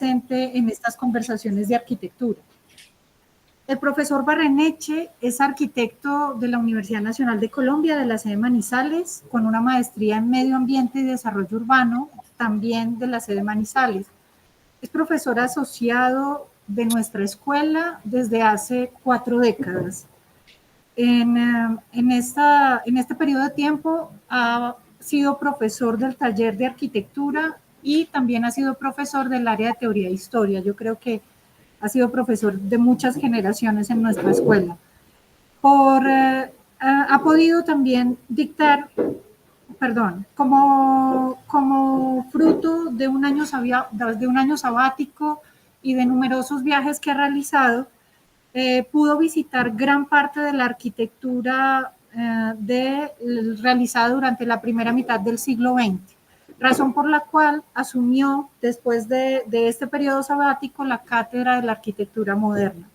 presente en estas conversaciones de arquitectura. El profesor Barreneche es arquitecto de la Universidad Nacional de Colombia, de la sede Manizales, con una maestría en Medio Ambiente y Desarrollo Urbano, también de la sede Manizales. Es profesor asociado de nuestra escuela desde hace 4 décadas. En este periodo de tiempo ha sido profesor del taller de arquitectura y también ha sido profesor del área de teoría e historia. Yo creo que ha sido profesor de muchas generaciones en nuestra escuela. Ha podido también dictar, como fruto de un año sabático y de numerosos viajes que ha realizado, pudo visitar gran parte de la arquitectura realizada durante la primera mitad del siglo XX, razón por la cual asumió, después de este periodo sabático, la cátedra de la arquitectura moderna.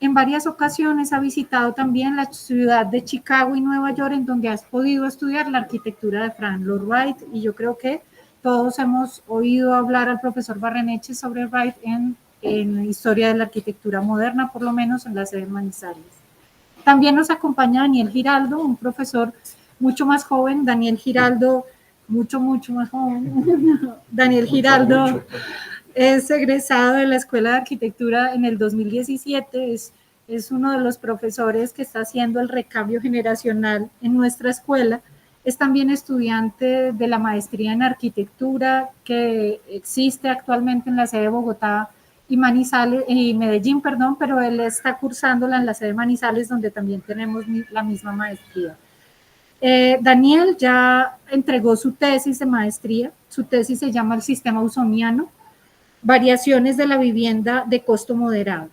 En varias ocasiones ha visitado también la ciudad de Chicago y Nueva York, en donde has podido estudiar la arquitectura de Frank Lloyd Wright, y yo creo que todos hemos oído hablar al profesor Barreneche sobre Wright en Historia de la Arquitectura Moderna, por lo menos en la sede Manizales. También nos acompaña Daniel Giraldo, un profesor mucho más joven. Daniel Giraldo, mucho más joven. Daniel Giraldo es egresado de la Escuela de Arquitectura en el 2017, es uno de los profesores que está haciendo el recambio generacional en nuestra escuela. Es también estudiante de la maestría en arquitectura que existe actualmente en la sede de Bogotá y Medellín, pero él está cursándola en la sede de Manizales, donde también tenemos la misma maestría. Daniel ya entregó su tesis de maestría. Su tesis se llama El sistema ausoniano, variaciones de la vivienda de costo moderado.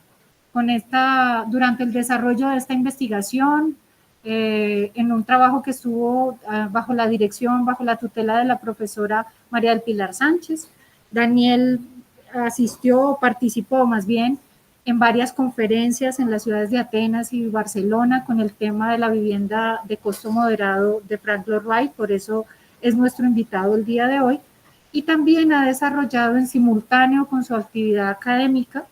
Durante el desarrollo de esta investigación, en un trabajo que estuvo bajo la tutela de la profesora María del Pilar Sánchez, Daniel participó más bien en varias conferencias en las ciudades de Atenas y Barcelona con el tema de la vivienda de costo moderado de Frank Lloyd Wright, por eso es nuestro invitado el día de hoy. Y también ha desarrollado en simultáneo con su actividad académica,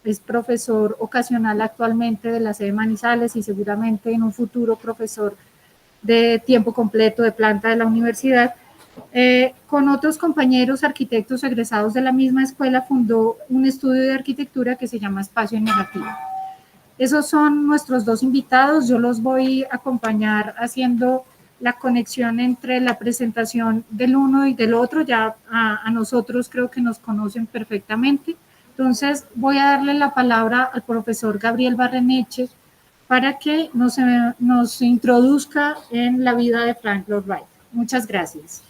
es profesor ocasional actualmente de la sede Manizales y seguramente en un futuro profesor de tiempo completo de planta de la universidad. Con otros compañeros arquitectos egresados de la misma escuela fundó un estudio de arquitectura que se llama Espacio Negativo. Esos son nuestros 2 invitados. Yo los voy a acompañar haciendo la conexión entre la presentación del uno y del otro. Ya a nosotros creo que nos conocen perfectamente. Entonces voy a darle la palabra al profesor Gabriel Barreneche para que nos introduzca en la vida de Frank Lloyd Wright. Muchas gracias.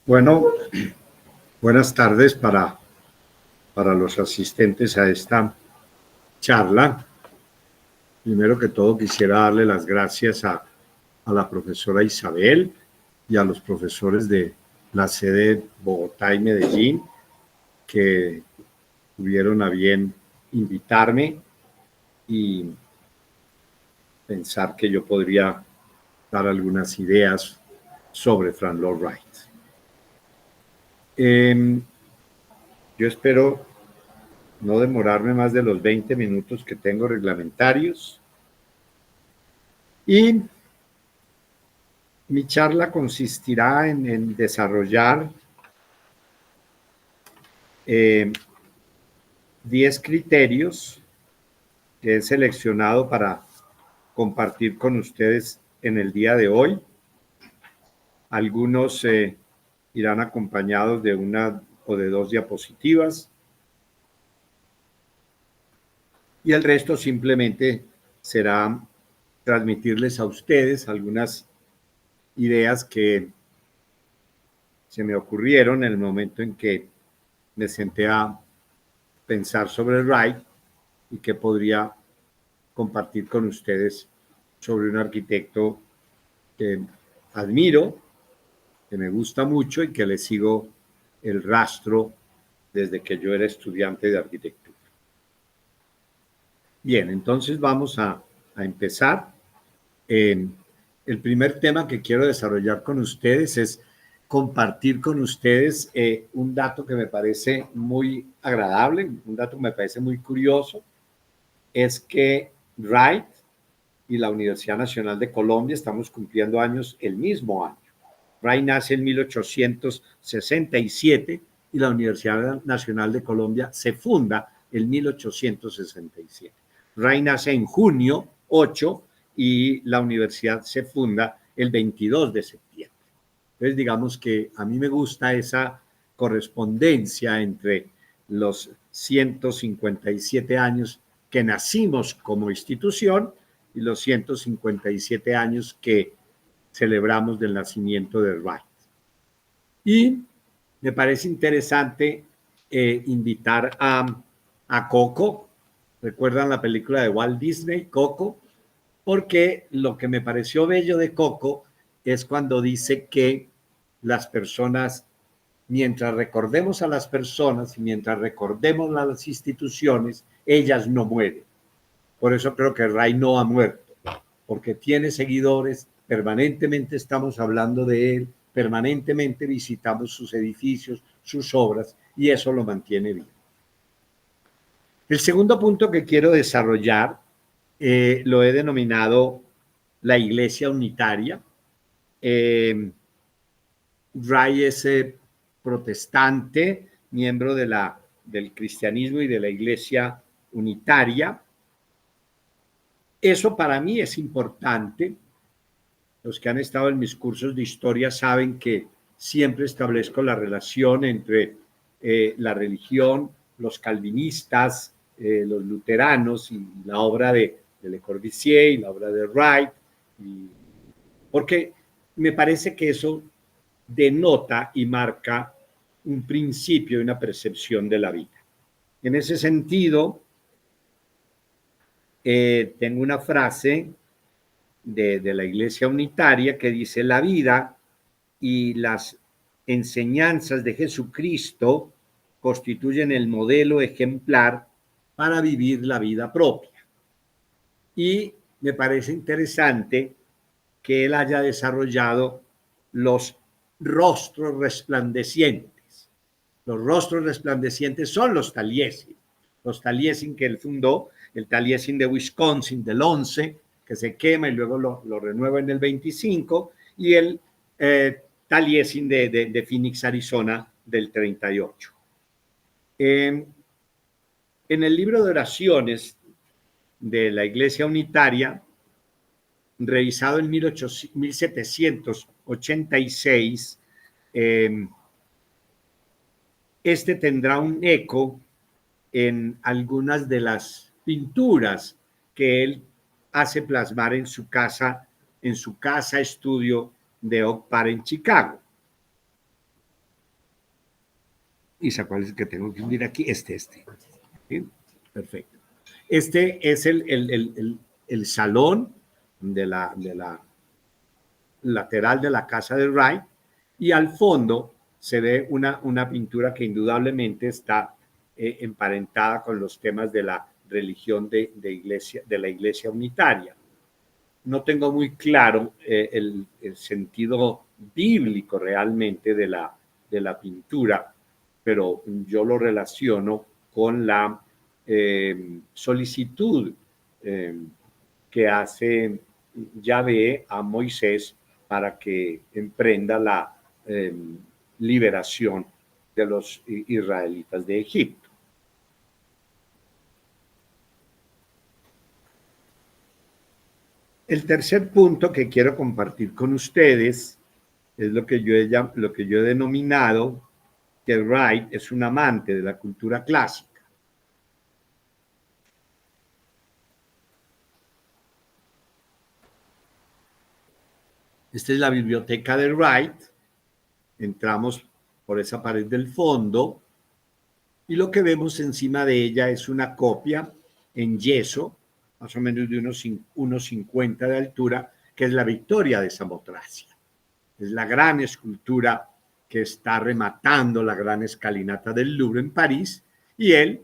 Bueno, buenas tardes para los asistentes a esta charla. Primero que todo quisiera darle las gracias a la profesora Isabel y a los profesores de la sede Bogotá y Medellín que tuvieron a bien invitarme y pensar que yo podría dar algunas ideas sobre Frank Lloyd Wright. Yo espero no demorarme más de los 20 minutos que tengo reglamentarios. Y mi charla consistirá en desarrollar 10 criterios que he seleccionado para compartir con ustedes en el día de hoy. Algunos irán acompañados de 1 o de 2 diapositivas y el resto simplemente será transmitirles a ustedes algunas ideas que se me ocurrieron en el momento en que me senté a pensar sobre Wright y que podría compartir con ustedes sobre un arquitecto que admiro, que me gusta mucho y que le sigo el rastro desde que yo era estudiante de arquitectura. Bien, entonces vamos a empezar. El primer tema que quiero desarrollar con ustedes es compartir con ustedes un dato que me parece muy agradable, un dato que me parece muy curioso, es que Wright y la Universidad Nacional de Colombia estamos cumpliendo años el mismo año. Wright nace en 1867 y la Universidad Nacional de Colombia se funda en 1867. Wright nace en junio 8 y la universidad se funda el 22 de septiembre. Entonces, digamos que a mí me gusta esa correspondencia entre los 157 años que nacimos como institución y los 157 años que celebramos del nacimiento de Wright. Y me parece interesante invitar a Coco. ¿Recuerdan la película de Walt Disney, Coco? Porque lo que me pareció bello de Coco es cuando dice que las personas, mientras recordemos a las personas y mientras recordemos a las instituciones, ellas no mueren. Por eso creo que Ray no ha muerto, porque tiene seguidores, permanentemente estamos hablando de él, permanentemente visitamos sus edificios, sus obras, y eso lo mantiene vivo. El segundo punto que quiero desarrollar lo he denominado la Iglesia Unitaria. Ray es protestante, miembro del cristianismo y de la Iglesia Unitaria. Eso para mí es importante. Los que han estado en mis cursos de historia saben que siempre establezco la relación entre la religión, los calvinistas, los luteranos y la obra de Le Corbusier y la obra de Wright, porque me parece que eso denota y marca un principio y una percepción de la vida. En ese sentido, tengo una frase de la Iglesia Unitaria que dice: la vida y las enseñanzas de Jesucristo constituyen el modelo ejemplar para vivir la vida propia. Y me parece interesante que él haya desarrollado los rostros resplandecientes. Los rostros resplandecientes son los Taliesin. Los Taliesin que él fundó, el Taliesin de Wisconsin del 11, que se quema y luego lo renueva en el 25, y el Taliesin de Phoenix, Arizona, del 38. En el libro de oraciones de la Iglesia Unitaria, revisado en 1786, este tendrá un eco en algunas de las pinturas que él hace plasmar en su casa estudio de Oak Park en Chicago. Isa, ¿cuál es el que tengo que unir aquí? Este. ¿Sí? Perfecto. Este es el salón de la lateral de la casa de Wright, y al fondo se ve una pintura que indudablemente está emparentada con los temas de la religión de la Iglesia Unitaria. No tengo muy claro el sentido bíblico realmente de la pintura, pero yo lo relaciono con la solicitud que hace Yahvé a Moisés para que emprenda la liberación de los israelitas de Egipto. El tercer punto que quiero compartir con ustedes es lo que yo he denominado que Wright es un amante de la cultura clásica. Esta es la biblioteca de Wright. Entramos por esa pared del fondo y lo que vemos encima de ella es una copia en yeso, más o menos de unos 1,50 de altura, que es la Victoria de Samotracia. Es la gran escultura que está rematando la gran escalinata del Louvre en París, y él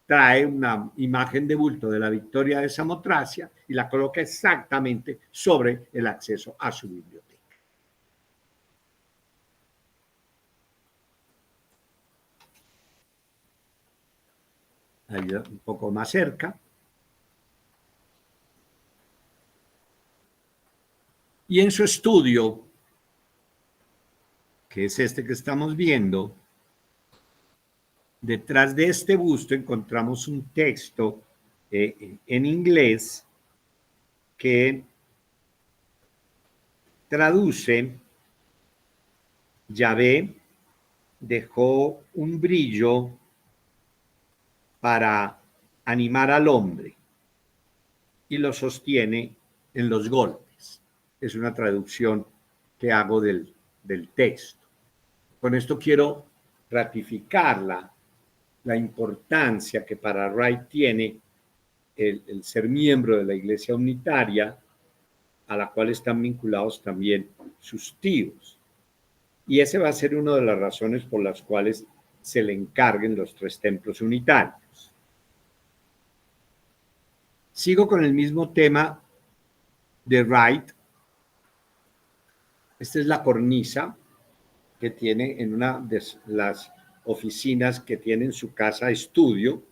trae una imagen de bulto de la victoria de Samotracia y la coloca exactamente sobre el acceso a su biblioteca. Ahí un poco más cerca. Y en su estudio, que es este que estamos viendo, detrás de este busto encontramos un texto en inglés que traduce: Yahvé dejó un brillo para animar al hombre y lo sostiene en los golpes. Es una traducción que hago del texto. Con esto quiero ratificar la importancia que para Wright tiene el ser miembro de la Iglesia Unitaria, a la cual están vinculados también sus tíos. Y esa va a ser una de las razones por las cuales se le encarguen los 3 templos unitarios. Sigo con el mismo tema de Wright. Esta es la cornisa que tiene en una de las oficinas que tiene en su casa estudio,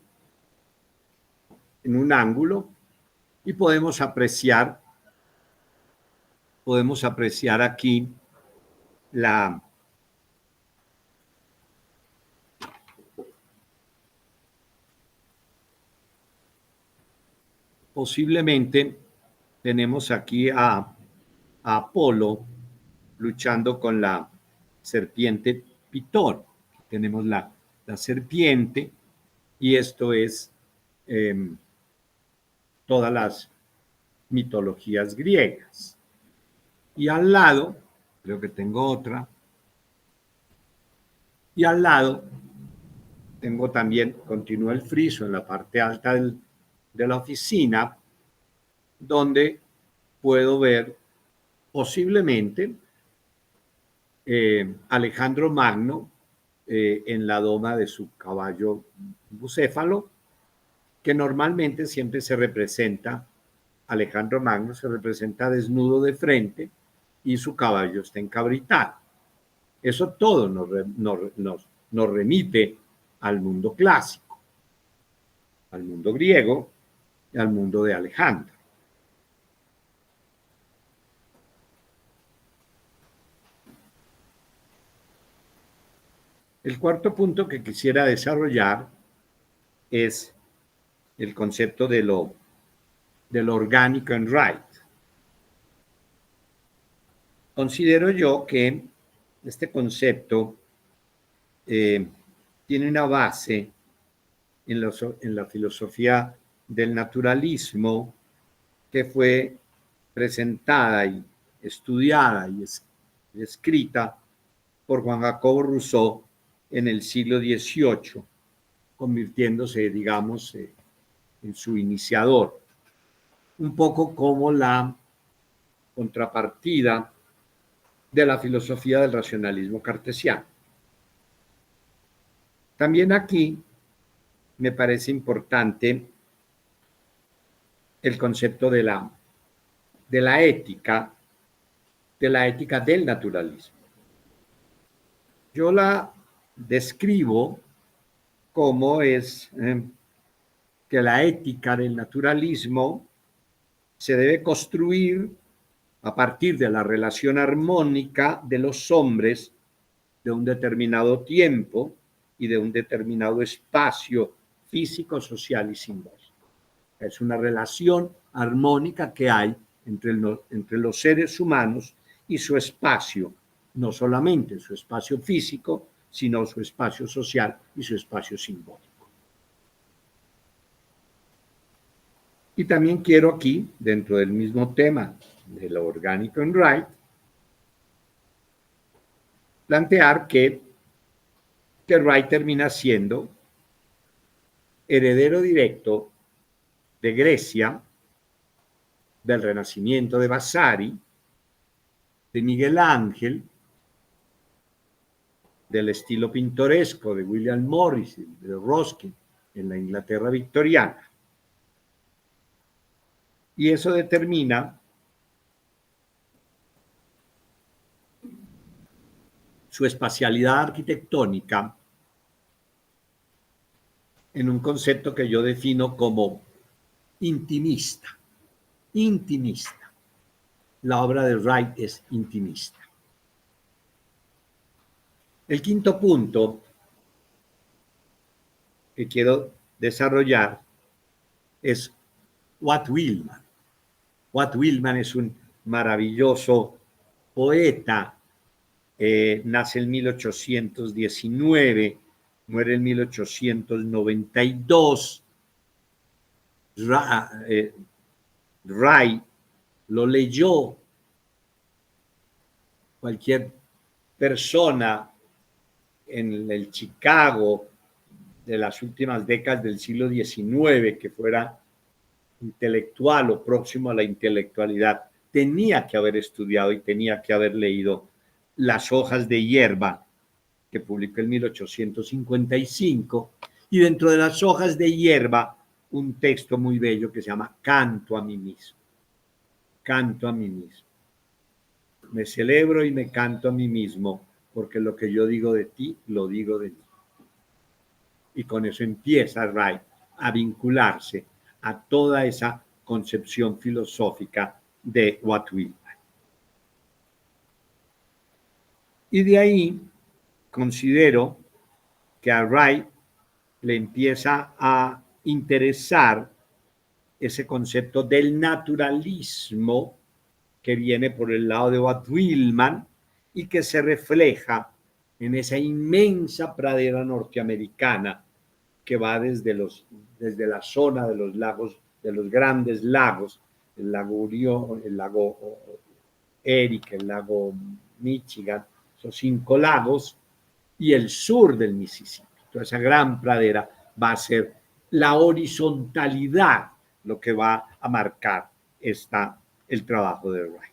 en un ángulo, y podemos apreciar aquí posiblemente tenemos aquí a Apolo luchando con la serpiente Pitor. Tenemos la serpiente, y esto es todas las mitologías griegas. Y al lado, creo que tengo otra, y al lado tengo también, continúa el friso en la parte alta de la oficina, donde puedo ver posiblemente Alejandro Magno en la doma de su caballo bucéfalo, que normalmente siempre se representa, Alejandro Magno se representa desnudo de frente y su caballo está encabritado. Eso todo nos remite al mundo clásico, al mundo griego y al mundo de Alejandro. El cuarto punto que quisiera desarrollar es el concepto de lo orgánico en Wright. Considero yo que este concepto tiene una base en la filosofía del naturalismo, que fue presentada y estudiada y escrita por Juan Jacobo Rousseau en el siglo XVIII, convirtiéndose, digamos, en su iniciador. Un poco como la contrapartida de la filosofía del racionalismo cartesiano. También aquí me parece importante el concepto de la ética del naturalismo. Yo la describo como es que la ética del naturalismo se debe construir a partir de la relación armónica de los hombres de un determinado tiempo y de un determinado espacio físico, social y simbólico. Es una relación armónica que hay entre los seres humanos y su espacio, no solamente su espacio físico, sino su espacio social y su espacio simbólico. Y también quiero aquí, dentro del mismo tema de lo orgánico en Wright, plantear que Wright termina siendo heredero directo de Grecia, del Renacimiento de Vasari, de Miguel Ángel, del estilo pintoresco de William Morris, de Ruskin en la Inglaterra victoriana. Y eso determina su espacialidad arquitectónica en un concepto que yo defino como intimista. Intimista. La obra de Wright es intimista. El quinto punto que quiero desarrollar es Walt Whitman. Walt Whitman es un maravilloso poeta. Nace en 1819, muere en 1892. Wright lo leyó. Cualquier persona en el Chicago de las últimas décadas del siglo XIX que fuera intelectual o próximo a la intelectualidad tenía que haber estudiado y tenía que haber leído Las hojas de hierba, que publicó en 1855, y dentro de Las hojas de hierba un texto muy bello que se llama Canto a mí mismo. Canto a mí mismo. Me celebro y me canto a mí mismo, porque lo que yo digo de ti, lo digo de mí. Y con eso empieza Wright a vincularse a toda esa concepción filosófica de Walt Whitman. Y de ahí considero que a Wright le empieza a interesar ese concepto del naturalismo que viene por el lado de Walt Whitman y que se refleja en esa inmensa pradera norteamericana que va desde la zona de los lagos, de los grandes lagos, el lago Urión, el lago Erie, el lago Michigan, esos 5 lagos, y el sur del Mississippi. Toda esa gran pradera va a ser la horizontalidad lo que va a marcar el trabajo de Wright.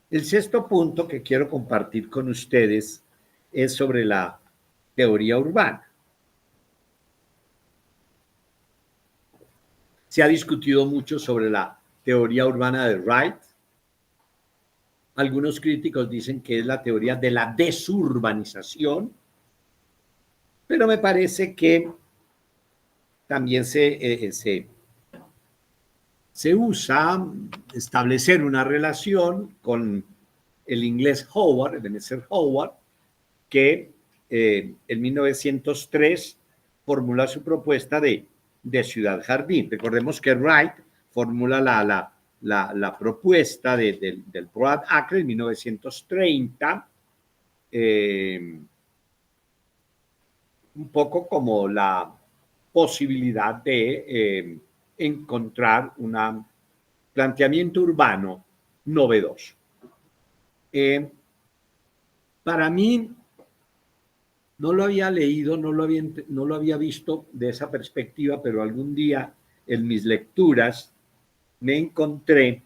El sexto punto que quiero compartir con ustedes es sobre la teoría urbana. Se ha discutido mucho sobre la teoría urbana de Wright. Algunos críticos dicen que es la teoría de la desurbanización, pero me parece que también se usa establecer una relación con el inglés Howard, Ebenezer Howard, que en 1903 formula su propuesta de ciudad jardín. Recordemos que Wright formula la propuesta del Broad Acre en 1930, un poco como la posibilidad de encontrar un planteamiento urbano novedoso. Para mí, no lo había leído, no lo había visto de esa perspectiva, pero algún día en mis lecturas me encontré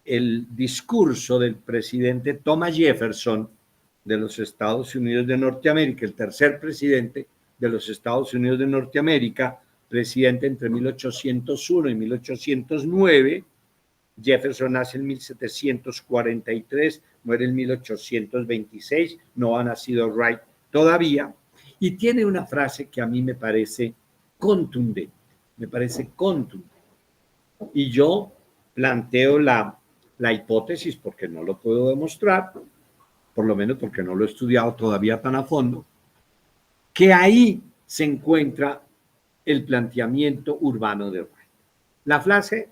el discurso del presidente Thomas Jefferson de los Estados Unidos de Norteamérica, el tercer presidente de los Estados Unidos de Norteamérica, presidente entre 1801 y 1809. Jefferson nace en 1743, muere en 1826, no ha nacido Wright todavía, y tiene una frase que a mí me parece contundente, Y yo planteo la hipótesis, porque no lo puedo demostrar, por lo menos porque no lo he estudiado todavía tan a fondo, que ahí se encuentra el planteamiento urbano de Wright. La frase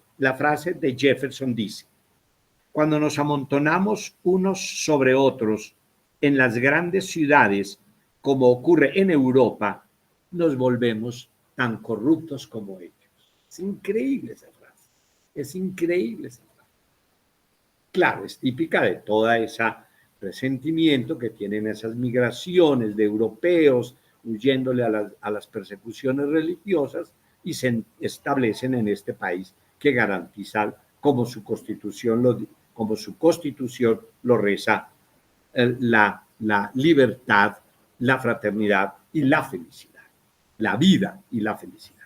de Jefferson dice: cuando nos amontonamos unos sobre otros en las grandes ciudades, como ocurre en Europa, nos volvemos tan corruptos como ellos. Es increíble esa frase. Es increíble esa frase. Claro, es típica de toda esa resentimiento que tienen esas migraciones de europeos huyéndole a las persecuciones religiosas y se establecen en este país que garantiza, como su constitución lo reza, la libertad, la fraternidad y la felicidad, la vida y la felicidad.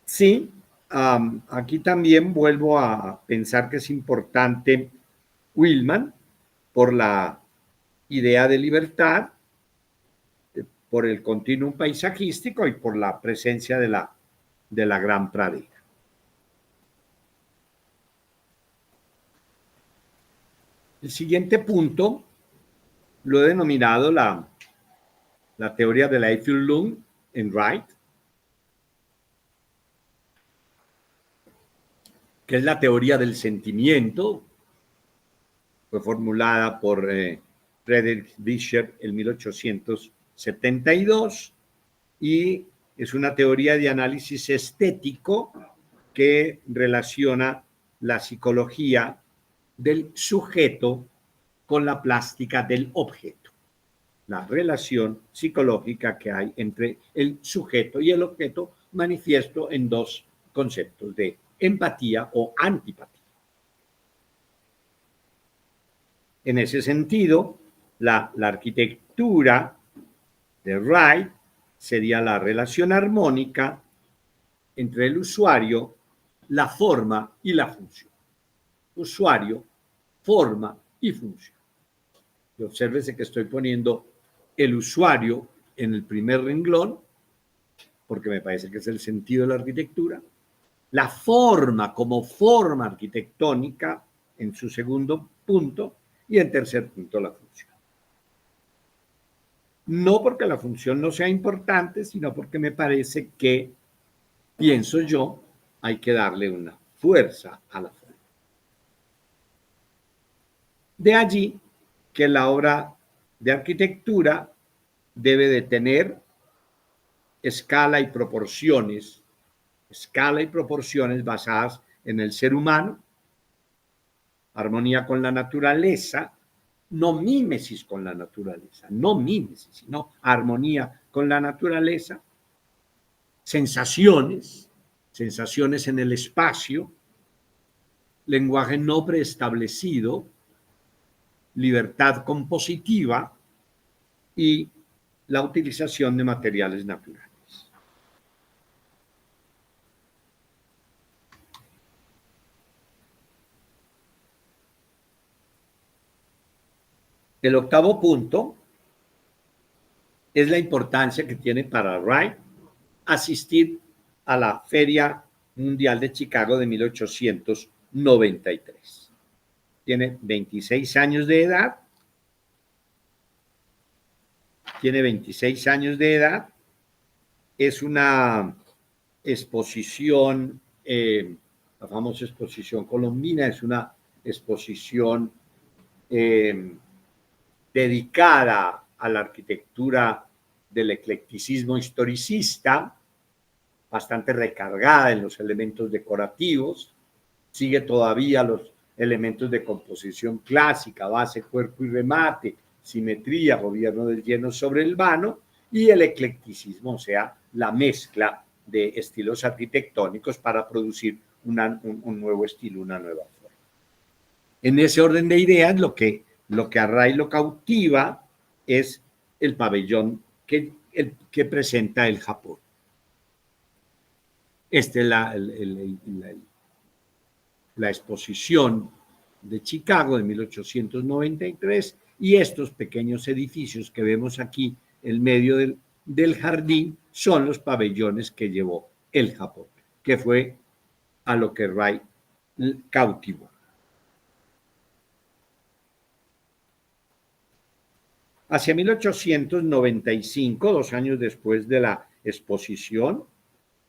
Sí, aquí también vuelvo a pensar que es importante Willman por la idea de libertad, por el continuum paisajístico y por la presencia de la gran pradera. El siguiente punto lo he denominado la teoría de la Eiffelung en Wright, que es la teoría del sentimiento. Fue formulada por Friedrich Vischer en 1872 y es una teoría de análisis estético que relaciona la psicología del sujeto con la plástica del objeto, la relación psicológica que hay entre el sujeto y el objeto manifiesto en dos conceptos de empatía o antipatía. En ese sentido, la arquitectura de Wright sería la relación armónica entre el usuario, la forma y la función. Usuario, forma y función. Y obsérvese que estoy poniendo el usuario en el primer renglón, porque me parece que es el sentido de la arquitectura. La forma como forma arquitectónica en su segundo punto y en tercer punto la función. No porque la función no sea importante, sino porque me parece que, pienso yo, hay que darle una fuerza a la forma. De allí que la obra de arquitectura debe de tener escala y proporciones basadas en el ser humano, armonía con la naturaleza, no mímesis con la naturaleza, no mímesis, sino armonía con la naturaleza, sensaciones en el espacio, lenguaje no preestablecido, libertad compositiva y la utilización de materiales naturales. El octavo punto es la importancia que tiene para Wright asistir a la Feria Mundial de Chicago de 1893. Tiene 26 años de edad. Es una exposición, la famosa exposición colombina, es una exposición dedicada a la arquitectura del eclecticismo historicista, bastante recargada en los elementos decorativos, sigue todavía los elementos de composición clásica, base, cuerpo y remate, simetría, gobierno del lleno sobre el vano, y el eclecticismo, o sea, la mezcla de estilos arquitectónicos para producir un nuevo estilo, una nueva forma. En ese orden de ideas, lo que a Wright lo cautiva es el pabellón que presenta el Japón. Esta es la exposición de Chicago de 1893 y estos pequeños edificios que vemos aquí en medio del jardín son los pabellones que llevó el Japón, que fue a lo que Wright cautivó. Hacia 1895, 2 años después de la exposición,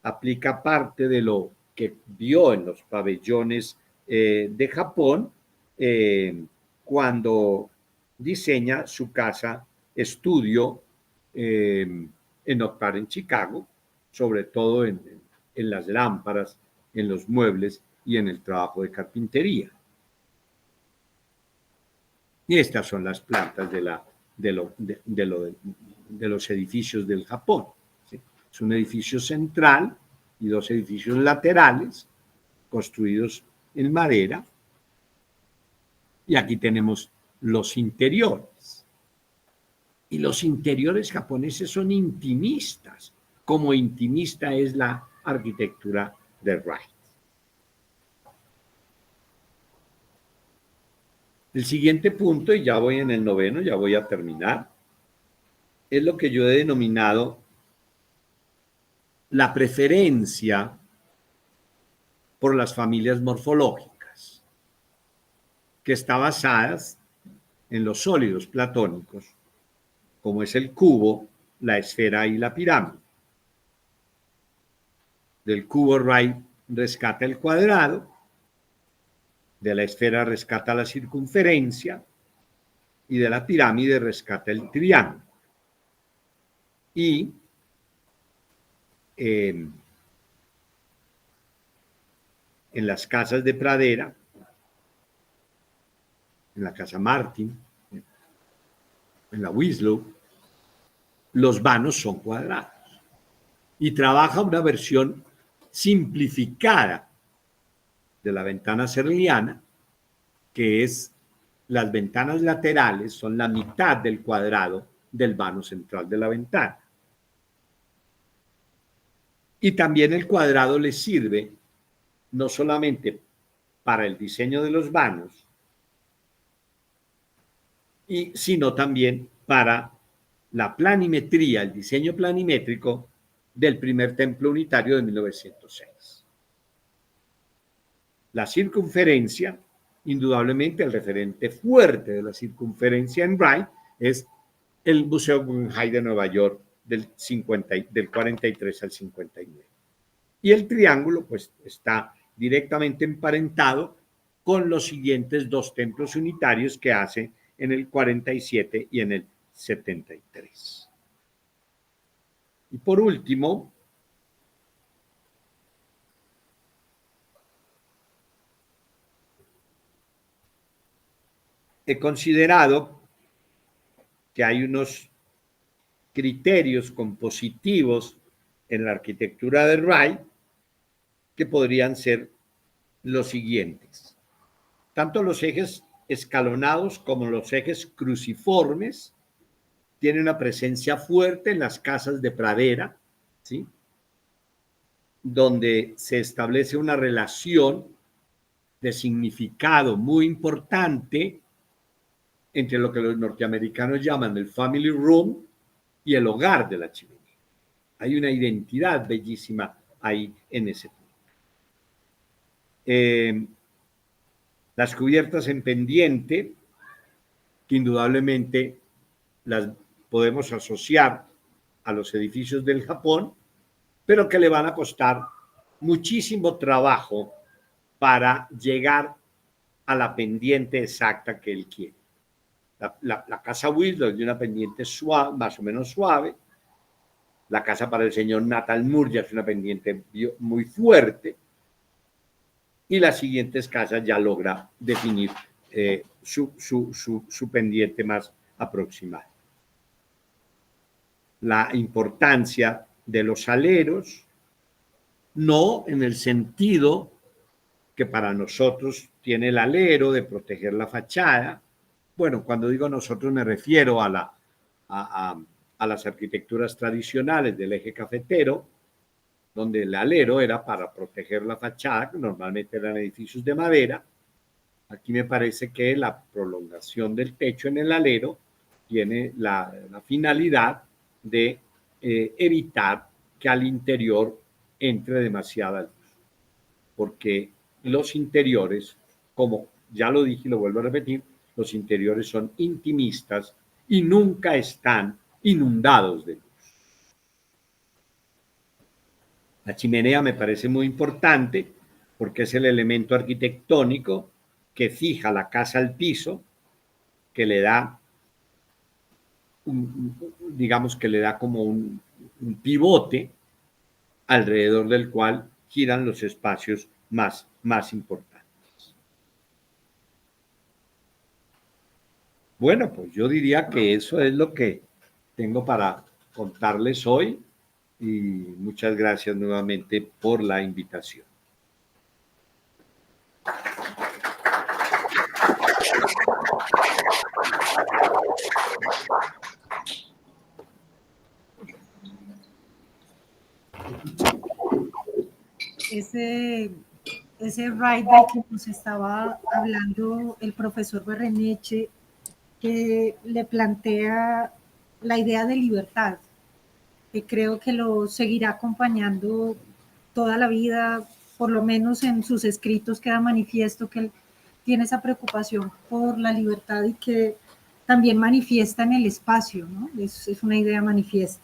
aplica parte de lo que vio en los pabellones de Japón cuando diseña su casa estudio en Oak Park, en Chicago, sobre todo en las lámparas, en los muebles y en el trabajo de carpintería. Y estas son las plantas de los edificios del Japón. ¿Sí? Es un edificio central y 2 edificios laterales construidos en madera. Y aquí tenemos los interiores. Y los interiores japoneses son intimistas, como intimista es la arquitectura de Wright. El siguiente punto, y ya voy en el 9º, ya voy a terminar, es lo que yo he denominado la preferencia por las familias morfológicas, que está basadas en los sólidos platónicos, como es el cubo, la esfera y la pirámide. Del cubo Wright rescata el cuadrado, de la esfera rescata la circunferencia y de la pirámide rescata el triángulo. Y en las casas de pradera, en la casa Martin, en la Winslow, los vanos son cuadrados. Y trabaja una versión simplificada de la ventana serliana, que es las ventanas laterales son la mitad del cuadrado del vano central de la ventana. Y también el cuadrado le sirve no solamente para el diseño de los vanos, sino también para la planimetría, el diseño planimétrico del primer templo unitario de 1906. La circunferencia, indudablemente el referente fuerte de la circunferencia en Wright es el Museo Guggenheim de Nueva York del 43 al 59. Y el triángulo pues está directamente emparentado con los siguientes dos templos unitarios que hace en el 47 y en el 73. Y por último, he considerado que hay unos criterios compositivos en la arquitectura de Wright que podrían ser los siguientes. Tanto los ejes escalonados como los ejes cruciformes tienen una presencia fuerte en las casas de pradera, ¿sí? Donde se establece una relación de significado muy importante entre lo que los norteamericanos llaman el family room y el hogar de la chimenea. Hay una identidad bellísima ahí en ese punto. Las cubiertas en pendiente, que indudablemente las podemos asociar a los edificios del Japón, pero que le van a costar muchísimo trabajo para llegar a la pendiente exacta que él quiere. La casa Winslow es de una pendiente suave, más o menos suave. La casa para el señor Natal Moore ya es una pendiente muy fuerte. Y las siguientes casas ya logra definir su pendiente más aproximada. La importancia de los aleros, no en el sentido que para nosotros tiene el alero de proteger la fachada. Bueno, cuando digo nosotros me refiero a las arquitecturas tradicionales del eje cafetero, donde el alero era para proteger la fachada, que normalmente eran edificios de madera. Aquí me parece que la prolongación del techo en el alero tiene la finalidad de evitar que al interior entre demasiada luz, porque los interiores, como ya lo dije y lo vuelvo a repetir, los interiores son intimistas y nunca están inundados de luz. La chimenea me parece muy importante porque es el elemento arquitectónico que fija la casa al piso, que le da, digamos que le da como un pivote alrededor del cual giran los espacios más importantes. Bueno, pues yo diría que eso es lo que tengo para contarles hoy y muchas gracias nuevamente por la invitación. ese right del que nos estaba hablando el profesor Barreneche, que le plantea la idea de libertad, que creo que lo seguirá acompañando toda la vida, por lo menos en sus escritos queda manifiesto que él tiene esa preocupación por la libertad y que también manifiesta en el espacio, ¿no? Es una idea manifiesta.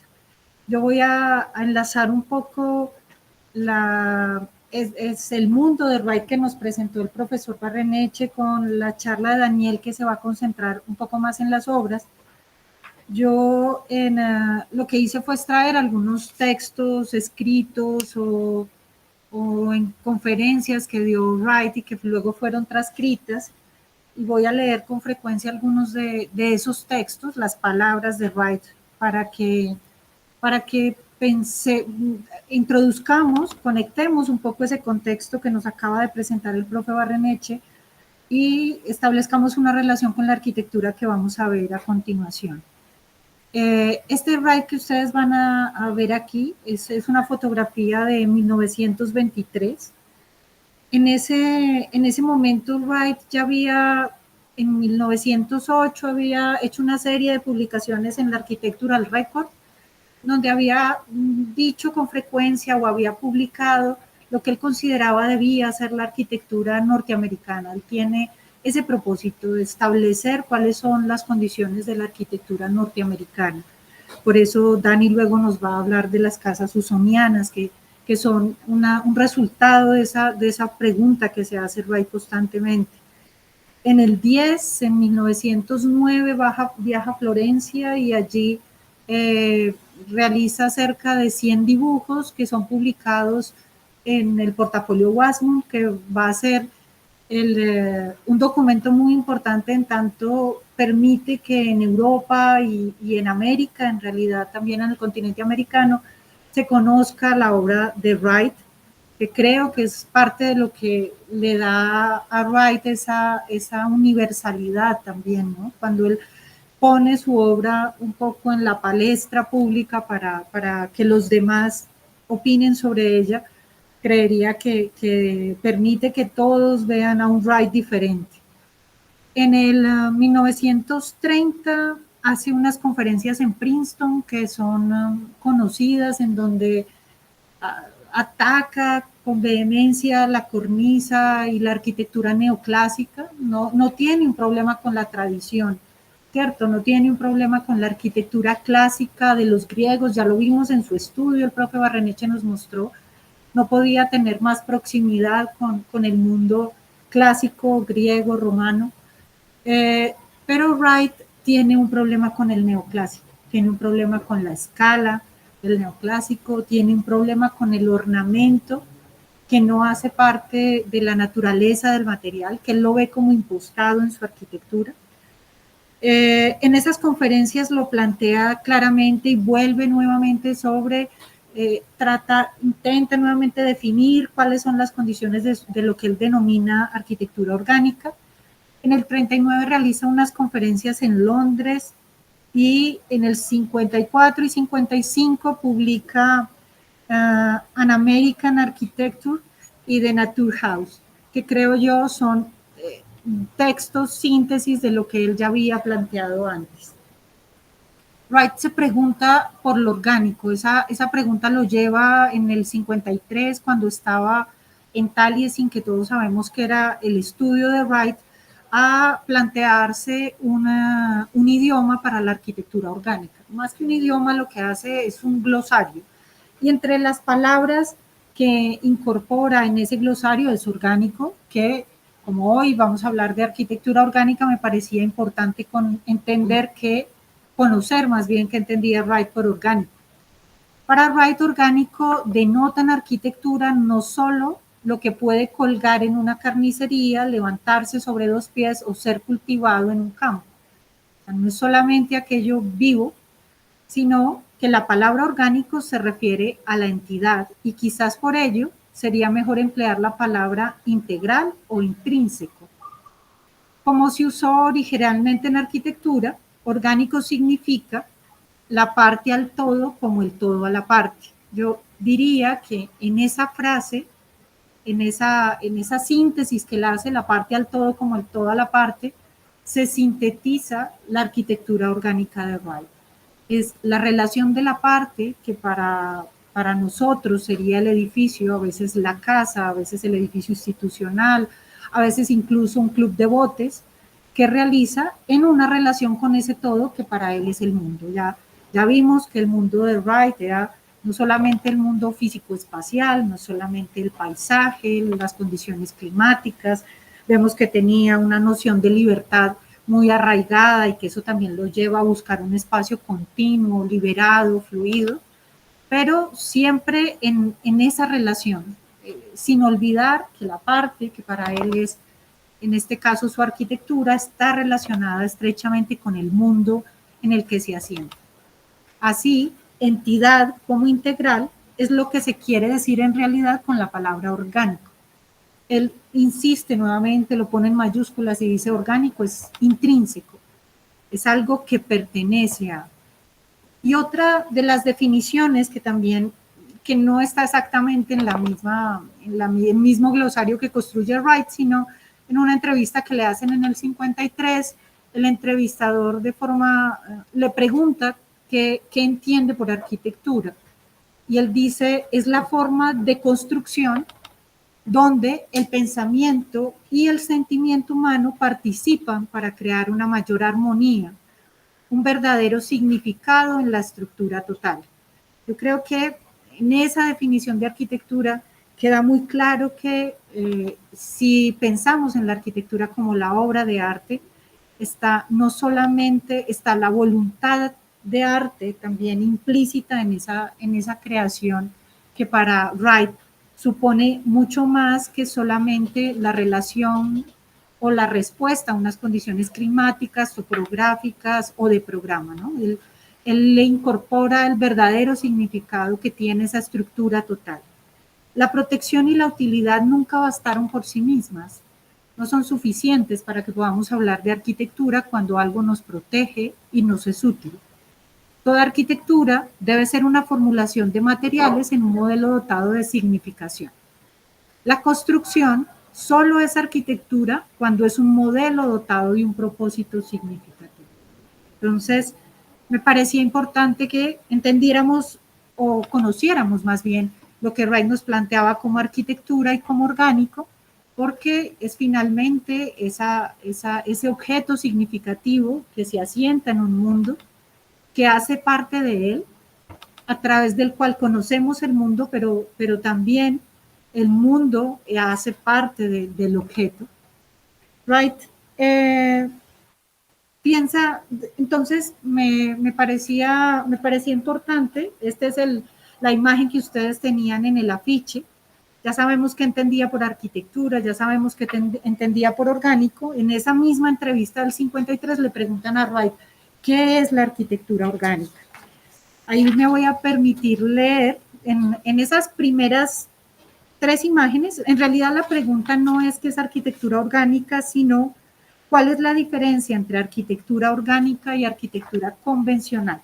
Yo voy a enlazar un poco es el mundo de Wright que nos presentó el profesor Barreneche con la charla de Daniel, que se va a concentrar un poco más en las obras. Yo lo que hice fue extraer algunos textos escritos o en conferencias que dio Wright y que luego fueron transcritas, y voy a leer con frecuencia algunos de esos textos, las palabras de Wright, para que introduzcamos, conectemos un poco ese contexto que nos acaba de presentar el profe Barreneche y establezcamos una relación con la arquitectura que vamos a ver a continuación. Este Wright que ustedes van a ver aquí es una fotografía de 1923. En ese momento Wright ya había, en 1908, había hecho una serie de publicaciones en la Architectural Record, donde había dicho con frecuencia o había publicado lo que él consideraba debía ser la arquitectura norteamericana. Él tiene ese propósito de establecer cuáles son las condiciones de la arquitectura norteamericana. Por eso Dani luego nos va a hablar de las casas usonianas, que son un resultado de esa pregunta que se hace Wright constantemente. En el 10, en 1909, viaja a Florencia y allí realiza cerca de 100 dibujos que son publicados en el portafolio Wasmund, que va a ser un documento muy importante en tanto permite que en Europa y en América, en realidad también en el continente americano, se conozca la obra de Wright, que creo que es parte de lo que le da a Wright esa universalidad también, ¿no? Cuando él pone su obra un poco en la palestra pública para que los demás opinen sobre ella, creería que permite que todos vean a un Wright diferente. En el 1930 hace unas conferencias en Princeton que son conocidas, en donde ataca con vehemencia la cornisa y la arquitectura neoclásica. No tiene un problema con la tradición, ¿cierto? No tiene un problema con la arquitectura clásica de los griegos, ya lo vimos en su estudio, el profe Barreneche nos mostró, no podía tener más proximidad con el mundo clásico, griego, romano, pero Wright tiene un problema con el neoclásico, tiene un problema con la escala del neoclásico, tiene un problema con el ornamento que no hace parte de la naturaleza del material, que él lo ve como impostado en su arquitectura. En esas conferencias lo plantea claramente y vuelve nuevamente sobre, intenta nuevamente definir cuáles son las condiciones de lo que él denomina arquitectura orgánica. En el 39 realiza unas conferencias en Londres y en el 54 y 55 publica An American Architecture y The Naturhaus, que creo yo son textos, síntesis de lo que él ya había planteado antes. Wright se pregunta por lo orgánico, esa pregunta lo lleva en el 53 cuando estaba en Taliesin, que todos sabemos que era el estudio de Wright, a plantearse un idioma para la arquitectura orgánica. Más que un idioma, lo que hace es un glosario. Y entre las palabras que incorpora en ese glosario es orgánico, que como hoy vamos a hablar de arquitectura orgánica, me parecía importante conocer más bien qué entendía Wright por orgánico. Para Wright, orgánico denota en arquitectura no solo lo que puede colgar en una carnicería, levantarse sobre dos pies o ser cultivado en un campo. O sea, no es solamente aquello vivo, sino que la palabra orgánico se refiere a la entidad y quizás por ello sería mejor emplear la palabra integral o intrínseco. Como se usó originalmente en arquitectura, orgánico significa la parte al todo como el todo a la parte. Yo diría que en esa frase en esa síntesis que la hace la parte al todo como el todo a la parte, se sintetiza la arquitectura orgánica de Wright. Es la relación de la parte que para nosotros sería el edificio, a veces la casa, a veces el edificio institucional, a veces incluso un club de botes, que realiza en una relación con ese todo que para él es el mundo. Ya vimos que el mundo de Wright era no solamente el mundo físico-espacial, no solamente el paisaje, las condiciones climáticas, vemos que tenía una noción de libertad muy arraigada y que eso también lo lleva a buscar un espacio continuo, liberado, fluido, pero siempre en esa relación, sin olvidar que la parte que para él es, en este caso su arquitectura, está relacionada estrechamente con el mundo en el que se asienta. Así, entidad como integral es lo que se quiere decir en realidad con la palabra orgánico. Él insiste nuevamente, lo pone en mayúsculas y dice orgánico, es intrínseco, es algo que pertenece a. Y otra de las definiciones que también, que no está exactamente en el mismo glosario que construye Wright, sino en una entrevista que le hacen en el 53, el entrevistador le pregunta qué entiende por arquitectura. Y él dice, es la forma de construcción donde el pensamiento y el sentimiento humano participan para crear una mayor armonía, un verdadero significado en la estructura total. Yo creo que en esa definición de arquitectura queda muy claro que si pensamos en la arquitectura como la obra de arte, no solamente está la voluntad de arte también implícita en esa creación que para Wright supone mucho más que solamente la relación o la respuesta a unas condiciones climáticas, topográficas o de programa, ¿no? Él le incorpora el verdadero significado que tiene esa estructura total. La protección y la utilidad nunca bastaron por sí mismas, no son suficientes para que podamos hablar de arquitectura cuando algo nos protege y nos es útil. Toda arquitectura debe ser una formulación de materiales en un modelo dotado de significación. La construcción solo es arquitectura cuando es un modelo dotado de un propósito significativo. Entonces, me parecía importante que entendiéramos o conociéramos más bien lo que Wright nos planteaba como arquitectura y como orgánico, porque es finalmente ese objeto significativo que se asienta en un mundo, que hace parte de él, a través del cual conocemos el mundo, pero también el mundo hace parte del objeto. Wright piensa, entonces me parecía importante, esta es la imagen que ustedes tenían en el afiche, ya sabemos que entendía por arquitectura, ya sabemos que entendía por orgánico. En esa misma entrevista del 53 le preguntan a Wright, ¿qué es la arquitectura orgánica? Ahí me voy a permitir leer en esas primeras 3 imágenes. En realidad la pregunta no es qué es arquitectura orgánica, sino cuál es la diferencia entre arquitectura orgánica y arquitectura convencional.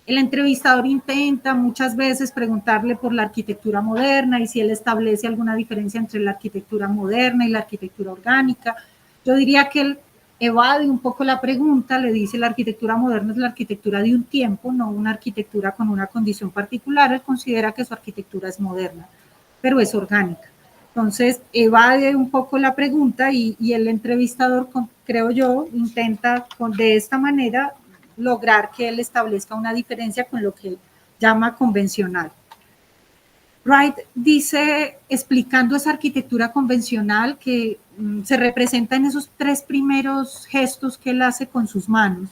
El entrevistador intenta muchas veces preguntarle por la arquitectura moderna y si él establece alguna diferencia entre la arquitectura moderna y la arquitectura orgánica. Yo diría que él evade un poco la pregunta, le dice la arquitectura moderna es la arquitectura de un tiempo, no una arquitectura con una condición particular. Él considera que su arquitectura es moderna, pero es orgánica. Entonces, evade un poco la pregunta y el entrevistador, creo yo, intenta de esta manera lograr que él establezca una diferencia con lo que él llama convencional. Wright dice, explicando esa arquitectura convencional que se representa en esos 3 primeros gestos que él hace con sus manos.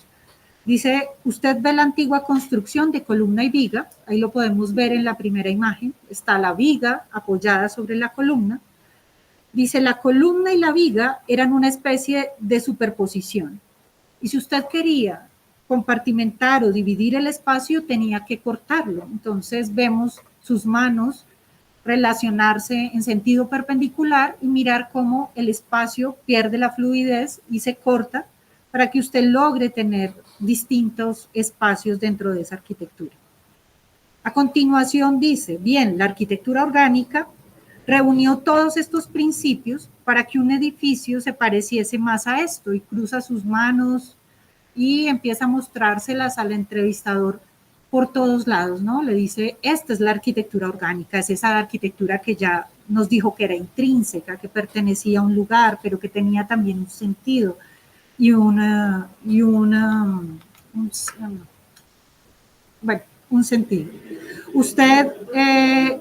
Dice, usted ve la antigua construcción de columna y viga, ahí lo podemos ver en la primera imagen, está la viga apoyada sobre la columna. Dice, la columna y la viga eran una especie de superposición. Y si usted quería compartimentar o dividir el espacio, tenía que cortarlo. Entonces vemos sus manos relacionarse en sentido perpendicular y mirar cómo el espacio pierde la fluidez y se corta para que usted logre tener distintos espacios dentro de esa arquitectura. A continuación dice, bien, la arquitectura orgánica Reunió todos estos principios para que un edificio se pareciese más a esto y cruza sus manos y empieza a mostrárselas al entrevistador por todos lados, ¿no? Le dice, esta es la arquitectura orgánica, es esa arquitectura que ya nos dijo que era intrínseca, que pertenecía a un lugar, pero que tenía también un sentido y un sentido. Usted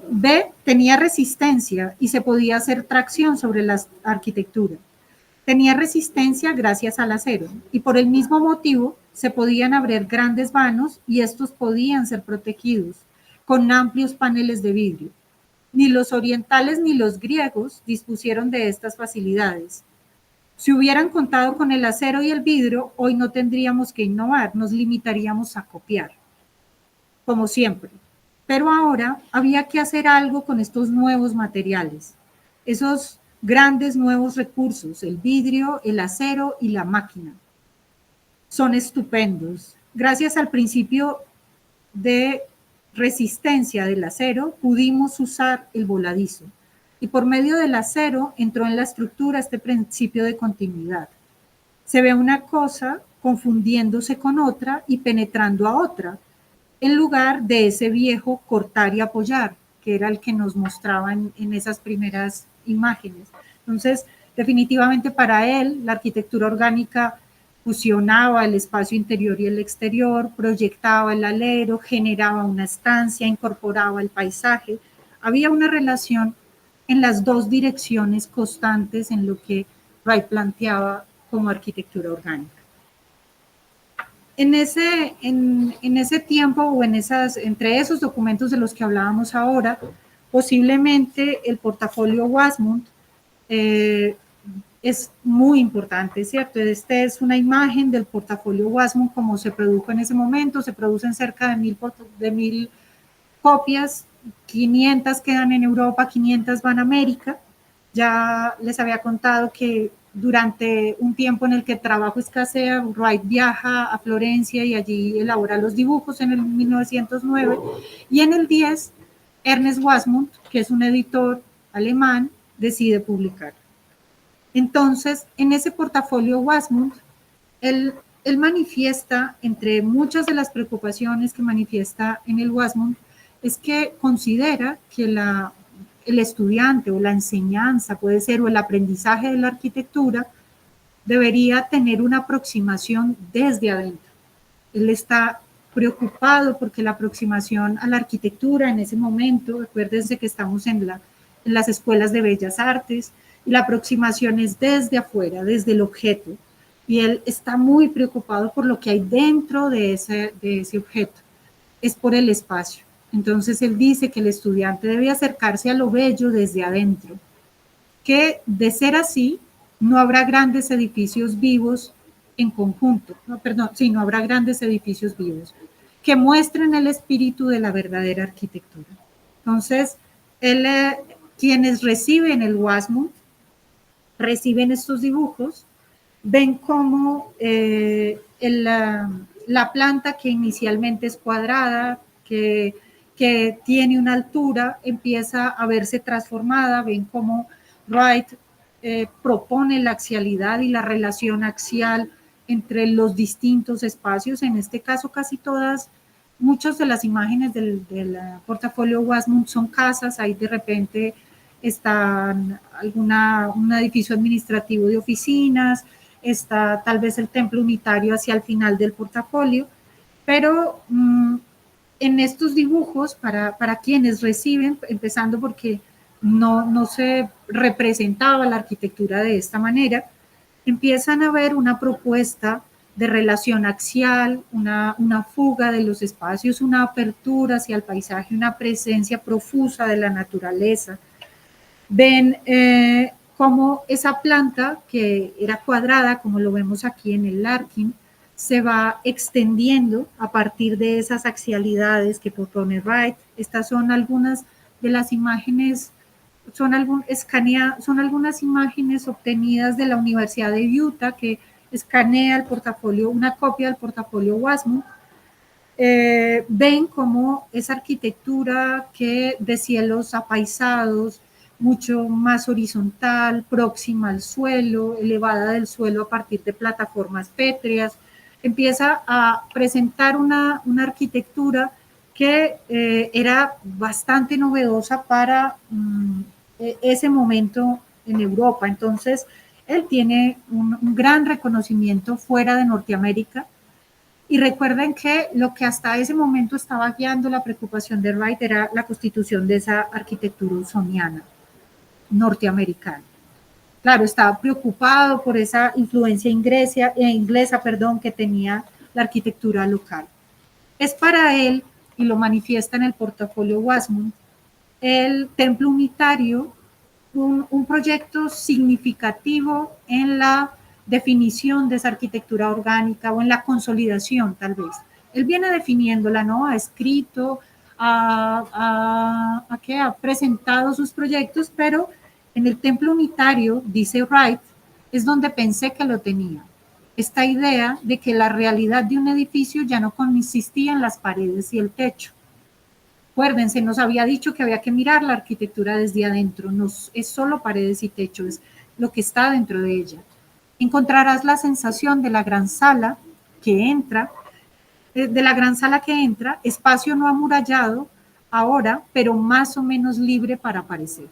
ve, tenía resistencia y se podía hacer tracción sobre la arquitectura. Tenía resistencia gracias al acero y por el mismo motivo se podían abrir grandes vanos y estos podían ser protegidos con amplios paneles de vidrio. Ni los orientales ni los griegos dispusieron de estas facilidades. Si hubieran contado con el acero y el vidrio, hoy no tendríamos que innovar, nos limitaríamos a copiar, como siempre. Pero ahora había que hacer algo con estos nuevos materiales, esos grandes nuevos recursos, el vidrio, el acero y la máquina. Son estupendos. Gracias al principio de resistencia del acero, pudimos usar el voladizo. Y por medio del acero entró en la estructura este principio de continuidad. Se ve una cosa confundiéndose con otra y penetrando a otra, en lugar de ese viejo cortar y apoyar, que era el que nos mostraban en esas primeras imágenes. Entonces, definitivamente para él, la arquitectura orgánica fusionaba el espacio interior y el exterior, proyectaba el alero, generaba una estancia, incorporaba el paisaje. Había una relación en las dos direcciones constantes en lo que Wright planteaba como arquitectura orgánica. En ese tiempo o entre esos documentos de los que hablábamos ahora, posiblemente el portafolio Wasmund es muy importante, ¿cierto? Esta es una imagen del portafolio Wasmund como se produjo en ese momento, se producen cerca de 1000 copias, 500 quedan en Europa, 500 van a América. Ya les había contado que durante un tiempo en el que el trabajo escasea, Wright viaja a Florencia y allí elabora los dibujos en el 1909. Y en el 10, Ernest Wasmund, que es un editor alemán, decide publicar. Entonces, en ese portafolio Wasmund, él manifiesta, entre muchas de las preocupaciones que manifiesta en el Wasmund, es que considera que el estudiante o la enseñanza puede ser, o el aprendizaje de la arquitectura, debería tener una aproximación desde adentro. Él está preocupado porque la aproximación a la arquitectura en ese momento, recuérdense que estamos en las escuelas de bellas artes, y la aproximación es desde afuera, desde el objeto, y él está muy preocupado por lo que hay dentro de ese objeto, es por el espacio. Entonces él dice que el estudiante debe acercarse a lo bello desde adentro, que de ser así, no habrá grandes edificios vivos en conjunto, no habrá grandes edificios vivos que muestren el espíritu de la verdadera arquitectura. Entonces, quienes reciben el Wasmund, reciben estos dibujos, ven cómo la planta que inicialmente es cuadrada, que tiene una altura, empieza a verse transformada, ven cómo Wright propone la axialidad y la relación axial entre los distintos espacios, en este caso casi muchas de las imágenes del portafolio Wasmund son casas, ahí de repente están un edificio administrativo de oficinas, está tal vez el templo unitario hacia el final del portafolio, pero en estos dibujos, para quienes reciben, empezando porque no se representaba la arquitectura de esta manera, empiezan a ver una propuesta de relación axial, una fuga de los espacios, una apertura hacia el paisaje, una presencia profusa de la naturaleza. Ven cómo esa planta, que era cuadrada, como lo vemos aquí en el Larkin, se va extendiendo a partir de esas axialidades que propone Wright. Estas son algunas de las imágenes, son algunas imágenes obtenidas de la Universidad de Utah, que escanea el portafolio, una copia del portafolio Wasmund. Ven como esa arquitectura de cielos apaisados, mucho más horizontal, próxima al suelo, elevada del suelo a partir de plataformas pétreas. Empieza a presentar una arquitectura que era bastante novedosa para ese momento en Europa. Entonces, él tiene un gran reconocimiento fuera de Norteamérica. Y recuerden que lo que hasta ese momento estaba guiando la preocupación de Wright era la constitución de esa arquitectura usoniana norteamericana. Claro, estaba preocupado por esa influencia inglesa, que tenía la arquitectura local. Es para él, y lo manifiesta en el portafolio Wasmund, el templo unitario, un proyecto significativo en la definición de esa arquitectura orgánica o en la consolidación, tal vez. Él viene definiéndola, ¿no? Ha escrito, ha presentado sus proyectos, pero en el templo unitario, dice Wright, es donde pensé que lo tenía. Esta idea de que la realidad de un edificio ya no consistía en las paredes y el techo. Acuérdense, nos había dicho que había que mirar la arquitectura desde adentro, no es solo paredes y techo, es lo que está dentro de ella. Encontrarás la sensación de la gran sala que entra, espacio no amurallado ahora, pero más o menos libre para aparecer.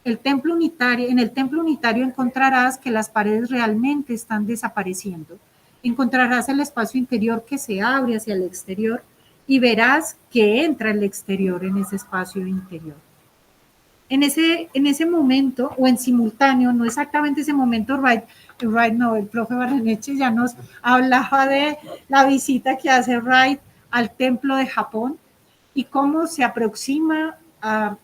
En el templo unitario encontrarás que las paredes realmente están desapareciendo. Encontrarás el espacio interior que se abre hacia el exterior y verás que entra el exterior en ese espacio interior. En ese momento, o en simultáneo, no exactamente ese momento, el profe Barreneche ya nos hablaba de la visita que hace Wright al templo de Japón y cómo se aproxima a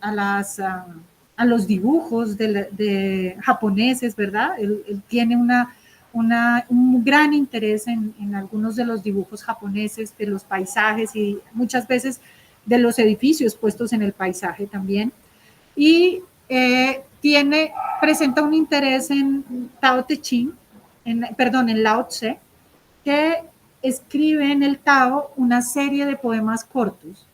los dibujos de japoneses, ¿verdad? Él tiene un gran interés en algunos de los dibujos japoneses, de los paisajes y muchas veces de los edificios puestos en el paisaje también. Y presenta un interés en Tao Te Ching, en Lao Tse, que escribe en el Tao una serie de poemas cortos.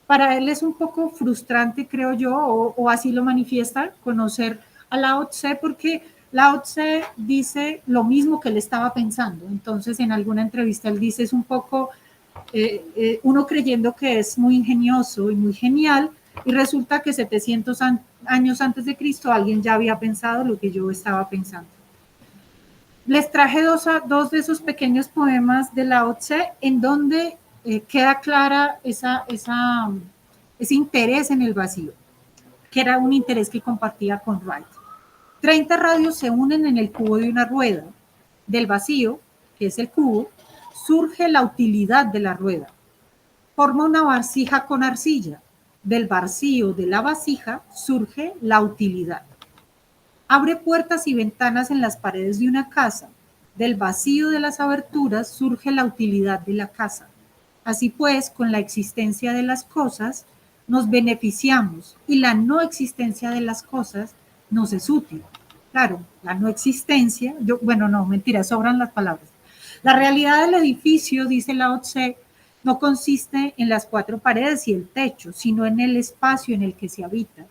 Para él es un poco frustrante, creo yo, o así lo manifiesta, conocer a Lao Tse, porque Lao Tse dice lo mismo que él estaba pensando. Entonces, en alguna entrevista él dice, es un poco uno creyendo que es muy ingenioso y muy genial, y resulta que 700 años antes de Cristo alguien ya había pensado lo que yo estaba pensando. Les traje dos de esos pequeños poemas de Lao Tse en donde queda clara ese interés en el vacío, que era un interés que compartía con Wright. 30 radios se unen en el cubo de una rueda. Del vacío, que es el cubo, surge la utilidad de la rueda. Forma una vasija con arcilla. Del vacío de la vasija surge la utilidad. Abre puertas y ventanas en las paredes de una casa. Del vacío de las aberturas surge la utilidad de la casa. Así pues, con la existencia de las cosas, nos beneficiamos y la no existencia de las cosas nos es útil. Claro, la no existencia, sobran las palabras. La realidad del edificio, dice Lao Tse, no consiste en las 4 paredes y el techo, sino en el espacio en el que se habita.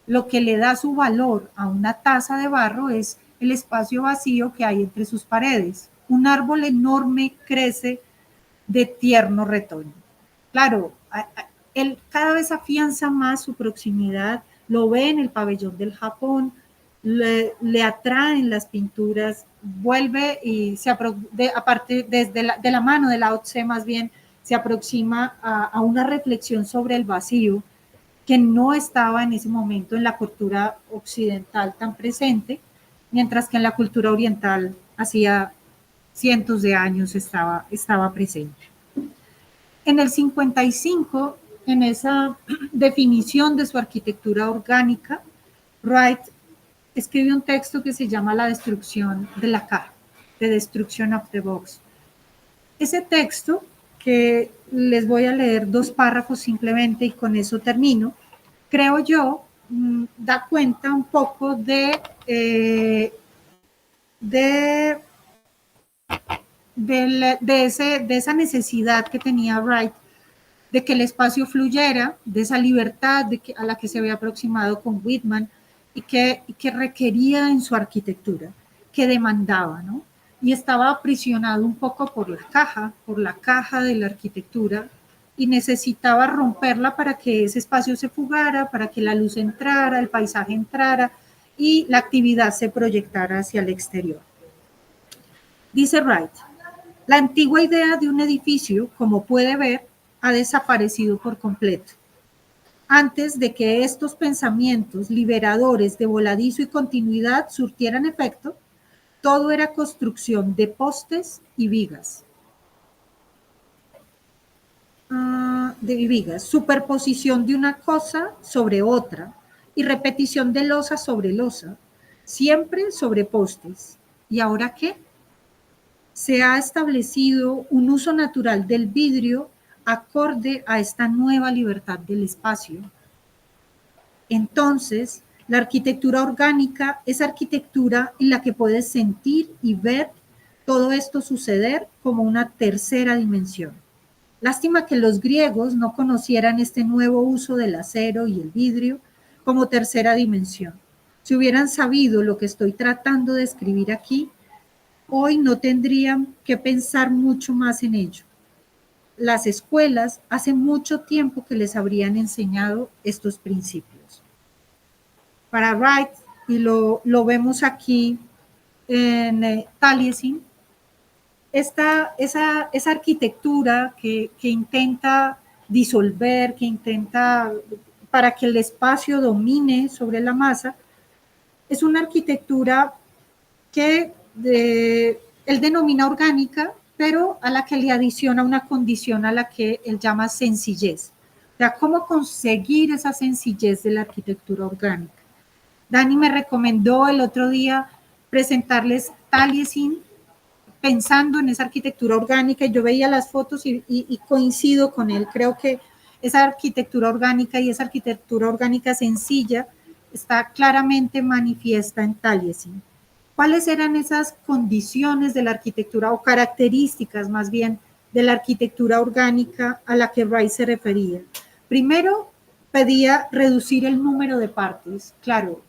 Lo que le da su valor a una taza de barro es el espacio vacío que hay entre sus paredes. Un árbol enorme crece de tierno retoño. Claro, él cada vez afianza más su proximidad, lo ve en el pabellón del Japón, le atraen las pinturas, vuelve y de la mano de Lao Tse más bien, se aproxima a una reflexión sobre el vacío que no estaba en ese momento en la cultura occidental tan presente, mientras que en la cultura oriental hacía cientos de años estaba presente. En el 55, en esa definición de su arquitectura orgánica, Wright escribe un texto que se llama La destrucción de la caja, The Destruction of the Box. Ese texto, que les voy a leer 2 párrafos simplemente y con eso termino, creo yo, da cuenta un poco de esa necesidad que tenía Wright de que el espacio fluyera, de esa libertad a la que se había aproximado con Whitman, y que requería en su arquitectura, que demandaba, ¿no? Y estaba aprisionado un poco por la caja de la arquitectura, y necesitaba romperla para que ese espacio se fugara, para que la luz entrara, el paisaje entrara y la actividad se proyectara hacia el exterior. Dice Wright, la antigua idea de un edificio, como puede ver, ha desaparecido por completo. Antes de que estos pensamientos liberadores de voladizo y continuidad surtieran efecto, todo era construcción de postes y vigas. Superposición de una cosa sobre otra y repetición de losa sobre losa, siempre sobre postes. ¿Y ahora qué? Se ha establecido un uso natural del vidrio acorde a esta nueva libertad del espacio. Entonces, la arquitectura orgánica es arquitectura en la que puedes sentir y ver todo esto suceder como una tercera dimensión. Lástima que los griegos no conocieran este nuevo uso del acero y el vidrio como tercera dimensión. Si hubieran sabido lo que estoy tratando de escribir aquí, hoy no tendrían que pensar mucho más en ello. Las escuelas hace mucho tiempo que les habrían enseñado estos principios. Para Wright, y lo vemos aquí en Taliesin, esa arquitectura que intenta disolver, que intenta para que el espacio domine sobre la masa, es una arquitectura que él denomina orgánica, pero a la que le adiciona una condición a la que él llama sencillez. O sea, cómo conseguir esa sencillez de la arquitectura orgánica. Dani me recomendó el otro día presentarles Taliesin pensando en esa arquitectura orgánica, y yo veía las fotos y coincido con él. Creo que esa arquitectura orgánica y esa arquitectura orgánica sencilla está claramente manifiesta en Taliesin. ¿Cuáles eran esas condiciones de la arquitectura o características más bien de la arquitectura orgánica a la que Wright se refería? Primero, pedía reducir el número de partes. Claro,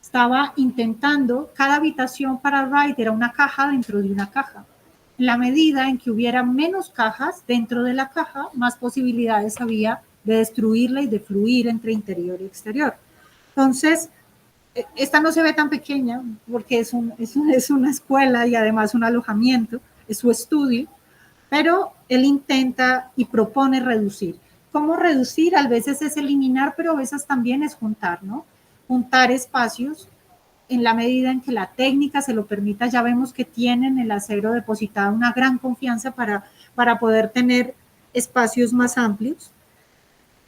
estaba intentando, cada habitación para Wright era una caja dentro de una caja. En la medida en que hubiera menos cajas dentro de la caja, más posibilidades había de destruirla y de fluir entre interior y exterior. Entonces, esta no se ve tan pequeña porque es una escuela y además un alojamiento, es su estudio, pero él intenta y propone reducir. ¿Cómo reducir? A veces es eliminar, pero a veces también es juntar, ¿no? Juntar espacios en la medida en que la técnica se lo permita. Ya vemos que tienen el acero depositado una gran confianza para poder tener espacios más amplios.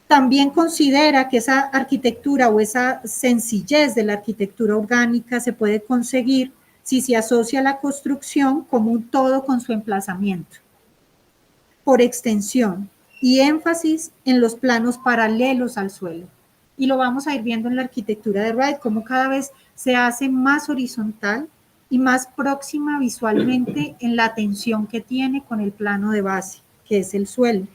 También considera que esa arquitectura o esa sencillez de la arquitectura orgánica se puede conseguir si se asocia la construcción como un todo con su emplazamiento, por extensión y énfasis en los planos paralelos al suelo. Y lo vamos a ir viendo en la arquitectura de Wright, cómo cada vez se hace más horizontal y más próxima visualmente en la tensión que tiene con el plano de base, que es el suelo.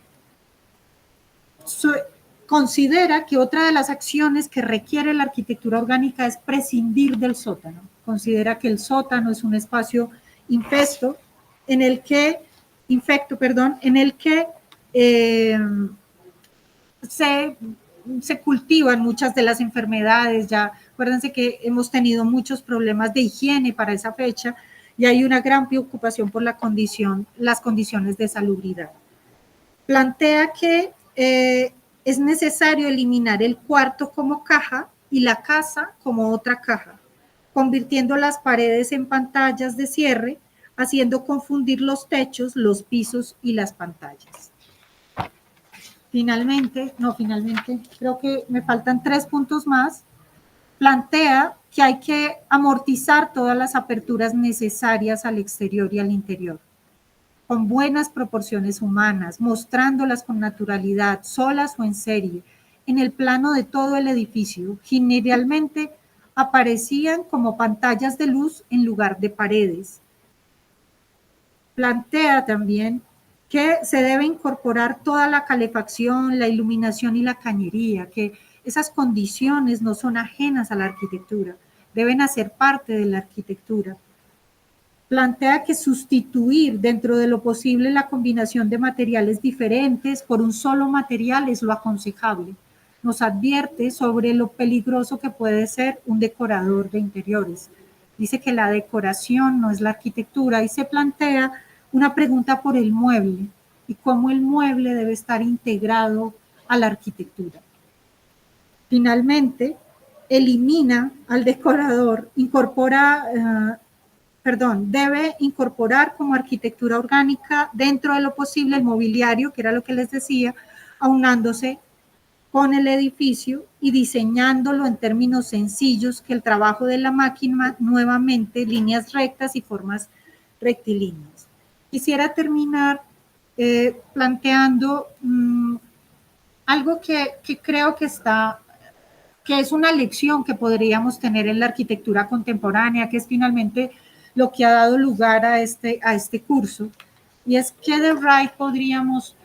Considera que otra de las acciones que requiere la arquitectura orgánica es prescindir del sótano. Considera que el sótano es un espacio infecto en el que se cultivan muchas de las enfermedades. Ya acuérdense que hemos tenido muchos problemas de higiene para esa fecha y hay una gran preocupación por las condiciones de salubridad. Plantea que es necesario eliminar el cuarto como caja y la casa como otra caja, convirtiendo las paredes en pantallas de cierre, haciendo confundir los techos, los pisos y las pantallas. Finalmente, creo que me faltan 3 puntos más. Plantea que hay que amortizar todas las aperturas necesarias al exterior y al interior, con buenas proporciones humanas, mostrándolas con naturalidad, solas o en serie, en el plano de todo el edificio. Generalmente aparecían como pantallas de luz en lugar de paredes. Plantea también que se debe incorporar toda la calefacción, la iluminación y la cañería, que esas condiciones no son ajenas a la arquitectura, deben hacer parte de la arquitectura. Plantea que sustituir dentro de lo posible la combinación de materiales diferentes por un solo material es lo aconsejable. Nos advierte sobre lo peligroso que puede ser un decorador de interiores. Dice que la decoración no es la arquitectura y se plantea una pregunta por el mueble y cómo el mueble debe estar integrado a la arquitectura. Finalmente, elimina al decorador, debe incorporar como arquitectura orgánica dentro de lo posible el mobiliario, que era lo que les decía, aunándose con el edificio y diseñándolo en términos sencillos, que el trabajo de la máquina, nuevamente, líneas rectas y formas rectilíneas. Quisiera terminar planteando algo que creo que es una lección que podríamos tener en la arquitectura contemporánea, que es finalmente lo que ha dado lugar a este curso, y es que de Wright podríamos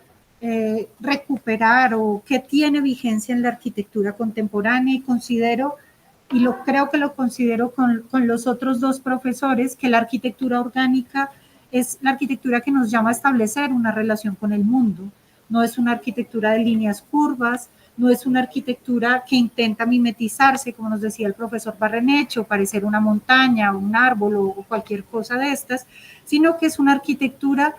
recuperar o que tiene vigencia en la arquitectura contemporánea, y creo que lo considero con los otros dos profesores, que la arquitectura orgánica es la arquitectura que nos llama a establecer una relación con el mundo. No es una arquitectura de líneas curvas, no es una arquitectura que intenta mimetizarse, como nos decía el profesor Barrenechea, o parecer una montaña, un árbol o cualquier cosa de estas, sino que es una arquitectura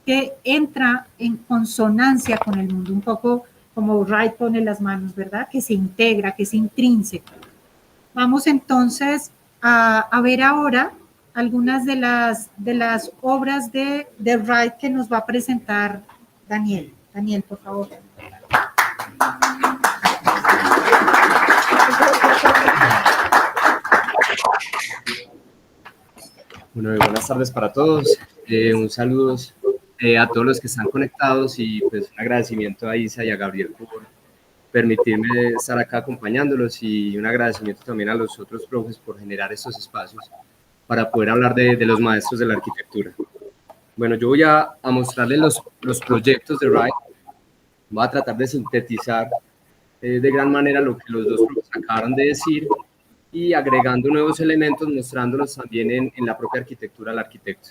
que entra en consonancia con el mundo, un poco como Wright pone las manos, ¿verdad? Que se integra, que es intrínseco. Vamos entonces a ver ahora algunas de las obras de Wright que nos va a presentar Daniel. Daniel, por favor. Bueno, buenas tardes para todos. Un saludo a todos los que están conectados y pues un agradecimiento a Isa y a Gabriel por permitirme estar acá acompañándolos, y un agradecimiento también a los otros profes por generar estos espacios para poder hablar de los maestros de la arquitectura. Bueno, yo voy a mostrarles los proyectos de Wright. Voy a tratar de sintetizar de gran manera lo que los dos profes acabaron de decir, y agregando nuevos elementos, mostrándolos también en la propia arquitectura del arquitecto.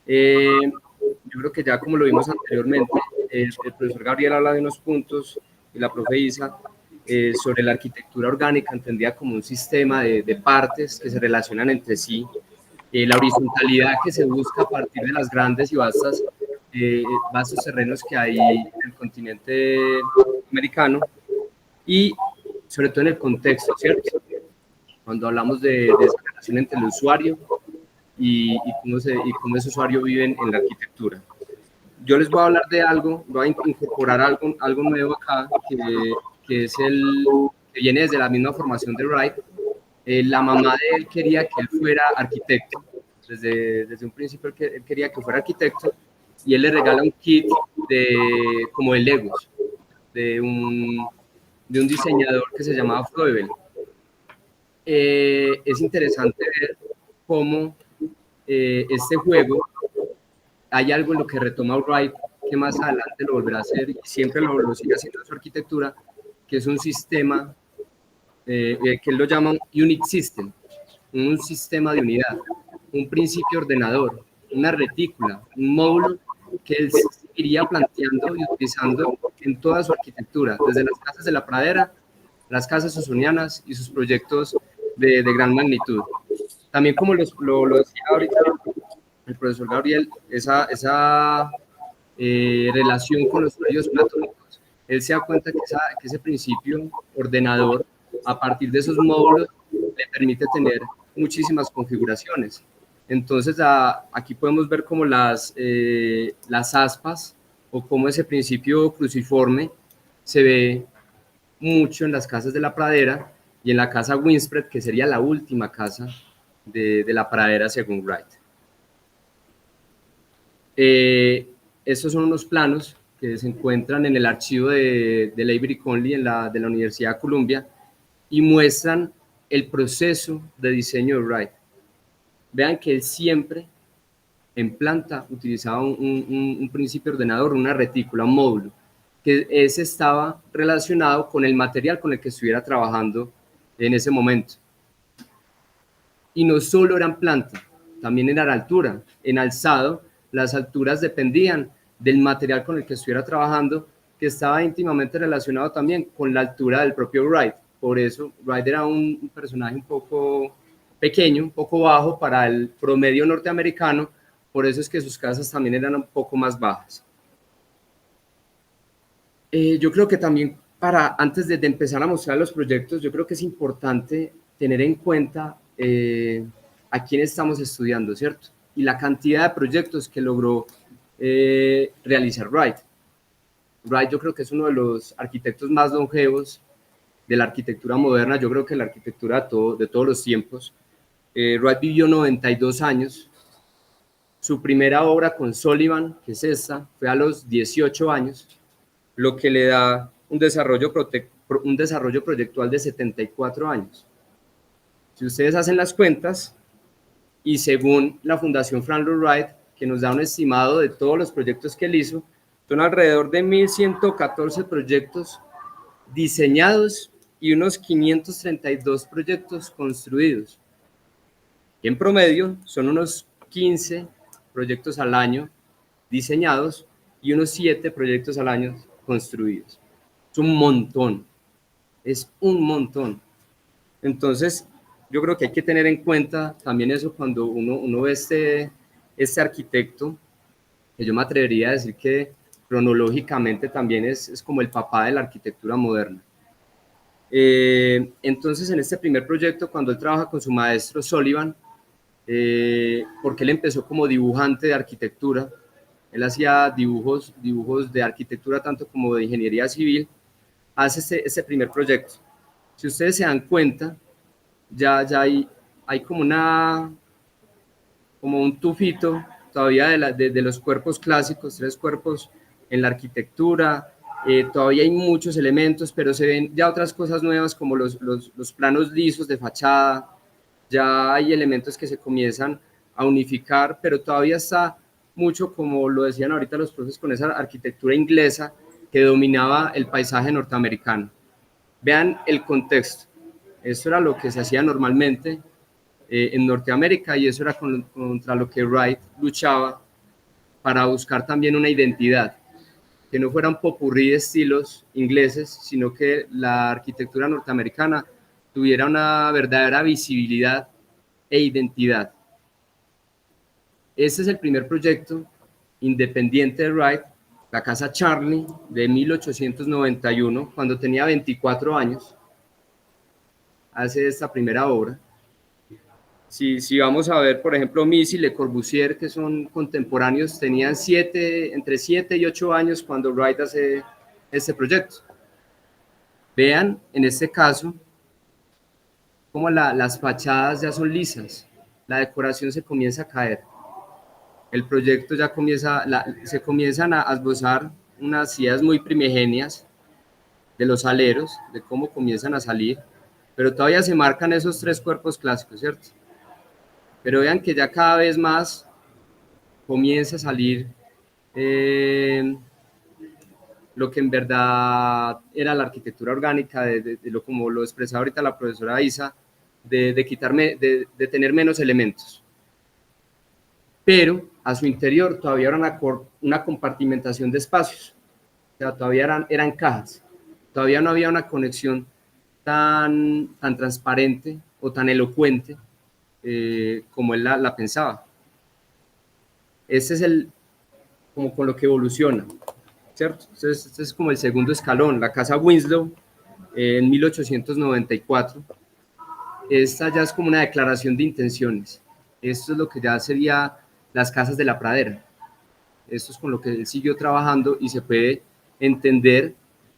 Yo creo que ya como lo vimos anteriormente, el profesor Gabriel habla de unos puntos y la profe Isa sobre la arquitectura orgánica, entendida como un sistema de partes que se relacionan entre sí, la horizontalidad que se busca a partir de las grandes y vastos terrenos que hay en el continente americano, y sobre todo en el contexto, ¿cierto? Cuando hablamos de esa relación entre el usuario y cómo ese usuario vive en la arquitectura. Yo les voy a hablar de algo, voy a incorporar algo nuevo acá, que viene desde la misma formación de Wright. La mamá de él quería que él fuera arquitecto, desde un principio él quería que fuera arquitecto, y él le regala un kit como de Legos, de un diseñador que se llamaba Froebel. Es interesante ver cómo este juego, hay algo en lo que retoma Wright, que más adelante lo volverá a hacer y siempre lo sigue haciendo en su arquitectura, que es un sistema que él lo llama un unit system, un sistema de unidad, un principio ordenador, una retícula, un módulo que él iría planteando y utilizando en toda su arquitectura, desde las casas de la pradera, las casas usonianas y sus proyectos de gran magnitud. También, como lo decía ahorita el profesor Gabriel, esa relación con los medios platónicos, él se da cuenta que ese principio ordenador, a partir de esos módulos, le permite tener muchísimas configuraciones. Entonces, aquí podemos ver como las aspas, o cómo ese principio cruciforme se ve mucho en las casas de la pradera y en la casa Winspread, que sería la última casa de la pradera según Wright. Estos son unos planos que se encuentran en el archivo de Avery Conley de la Universidad de Columbia, y muestran el proceso de diseño de Wright. Vean que él siempre en planta utilizaba un principio ordenador, una retícula, un módulo. que ese estaba relacionado con el material con el que estuviera trabajando en ese momento. Y no solo eran planta, también era la altura. En alzado, las alturas dependían del material con el que estuviera trabajando, que estaba íntimamente relacionado también con la altura del propio Wright. Por eso, Wright era un personaje un poco pequeño, un poco bajo para el promedio norteamericano, por eso es que sus casas también eran un poco más bajas. Yo creo que también antes de empezar a mostrar los proyectos, yo creo que es importante tener en cuenta a quién estamos estudiando, ¿cierto? Y la cantidad de proyectos que logró realizar Wright. Wright yo creo que es uno de los arquitectos más longevos de la arquitectura moderna, yo creo que la arquitectura de todos los tiempos. Wright vivió 92 años. Su primera obra con Sullivan, que es esta, fue a los 18 años, lo que le da un desarrollo proyectual de 74 años. Si ustedes hacen las cuentas, y según la Fundación Frank Lloyd Wright, que nos da un estimado de todos los proyectos que él hizo, son alrededor de 1.114 proyectos diseñados y unos 532 proyectos construidos. Y en promedio son unos 15 proyectos al año diseñados y unos 7 proyectos al año construidos. Es un montón, es un montón. Entonces, yo creo que hay que tener en cuenta también eso cuando uno ve este arquitecto, que yo me atrevería a decir que cronológicamente también es como el papá de la arquitectura moderna. Entonces, en este primer proyecto, cuando él trabaja con su maestro Sullivan, porque él empezó como dibujante de arquitectura, él hacía dibujos de arquitectura tanto como de ingeniería civil, hace este primer proyecto. Si ustedes se dan cuenta, ya hay como un tufito todavía de los cuerpos clásicos, 3 cuerpos en la arquitectura, todavía hay muchos elementos, pero se ven ya otras cosas nuevas como los planos lisos de fachada, ya hay elementos que se comienzan a unificar, pero todavía está mucho, como lo decían ahorita los profes, con esa arquitectura inglesa que dominaba el paisaje norteamericano. Vean el contexto. Eso era lo que se hacía normalmente en Norteamérica y eso era contra lo que Wright luchaba para buscar también una identidad, que no fuera un popurrí de estilos ingleses, sino que la arquitectura norteamericana tuviera una verdadera visibilidad e identidad. Este es el primer proyecto independiente de Wright, la Casa Charlie, de 1891, cuando tenía 24 años, hace esta primera obra. Si vamos a ver, por ejemplo, Misi y Le Corbusier, que son contemporáneos, tenían entre 7 y 8 años cuando Wright hace este proyecto. Vean, en este caso, cómo las fachadas ya son lisas, la decoración se comienza a caer. El proyecto ya se comienzan a esbozar unas ideas muy primigenias de los aleros, de cómo comienzan a salir, pero todavía se marcan esos 3 cuerpos clásicos, ¿cierto? Pero vean que ya cada vez más comienza a salir lo que en verdad era la arquitectura orgánica, como lo expresaba ahorita la profesora Isa, de tener menos elementos. Pero a su interior todavía era una compartimentación de espacios, o sea, todavía eran cajas, todavía no había una conexión tan transparente o tan elocuente como él la pensaba. Este es como con lo que evoluciona, ¿cierto? Entonces, este es como el segundo escalón, la Casa Winslow en 1894. Esta ya es como una declaración de intenciones. Esto es lo que ya sería las casas de la pradera. Esto es con lo que él siguió trabajando y se puede entender